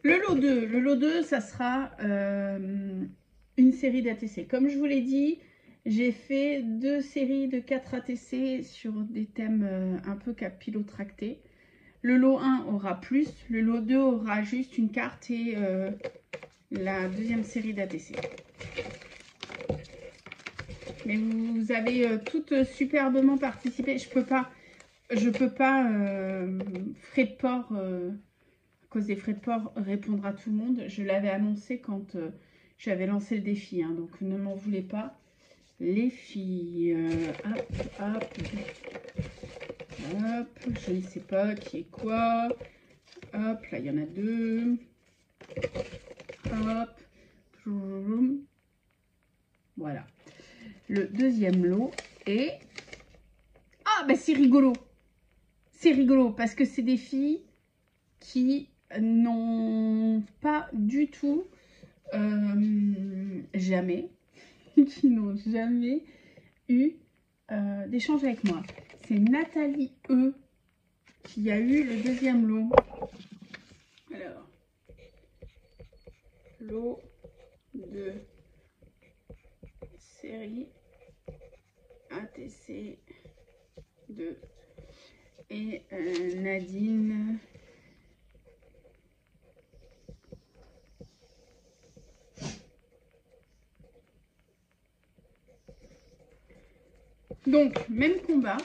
Le lot 2, ça sera une série d'ATC. Comme je vous l'ai dit, j'ai fait deux séries de 4 ATC sur des thèmes un peu capillotractés. Le lot 1 aura plus, le lot 2 aura juste une carte et la deuxième série d'ATC. Mais vous avez toutes superbement participé. Je peux pas frais de port, à cause des frais de port, répondre à tout le monde. Je l'avais annoncé quand j'avais lancé le défi, hein, donc ne m'en voulez pas. Les filles, hop, je ne sais pas qui est quoi. Hop, là il y en a deux. Hop, voilà. Le deuxième lot est... Ah, ben c'est rigolo. C'est rigolo parce que c'est des filles qui n'ont pas du tout qui n'ont jamais eu d'échange avec moi. C'est Nathalie E qui a eu le deuxième lot. Alors, lot de série ATC 2 et Nadine. Donc, même combat,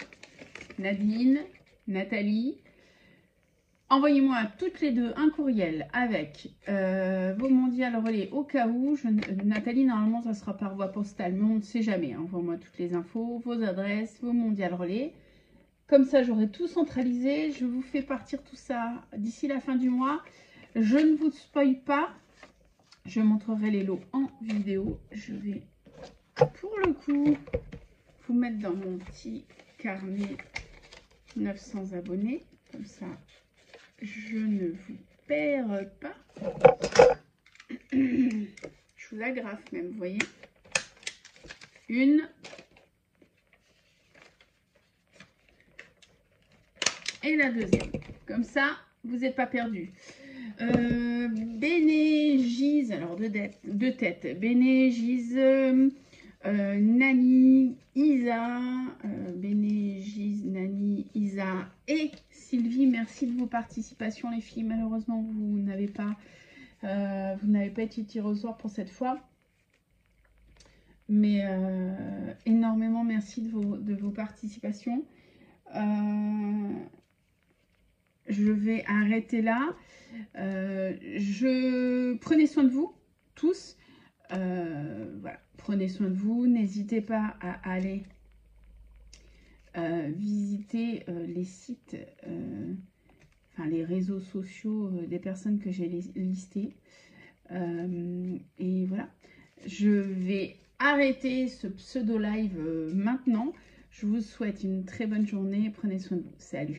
Nadine, Nathalie. Envoyez-moi à toutes les deux un courriel avec vos mondiales relais au cas où. Nathalie, normalement, ça sera par voie postale, mais on ne sait jamais. Envoie-moi toutes les infos, vos adresses, vos mondiales relais. Comme ça, j'aurai tout centralisé. Je vous fais partir tout ça d'ici la fin du mois. Je ne vous spoil pas. Je montrerai les lots en vidéo. Je vais, pour le coup, vous mettre dans mon petit carnet 900 abonnés. Comme ça, je ne vous perds pas. Je vous agrafe même, vous voyez. Une. Et la deuxième. Comme ça, vous n'êtes pas perdu. Bénégise, alors deux têtes. Bénégise, Nani, Isa, Bénégise, Nani, Isa et Sylvie. Merci de vos participations, les filles. Malheureusement, vous n'avez pas été tiré au sort pour cette fois. Mais énormément merci de vos participations. Je vais arrêter là. Prenez soin de vous, tous. Voilà. Prenez soin de vous. N'hésitez pas à aller visiter les sites, enfin les réseaux sociaux des personnes que j'ai listées. Et voilà. Je vais arrêter ce pseudo live maintenant. Je vous souhaite une très bonne journée. Prenez soin de vous. Salut.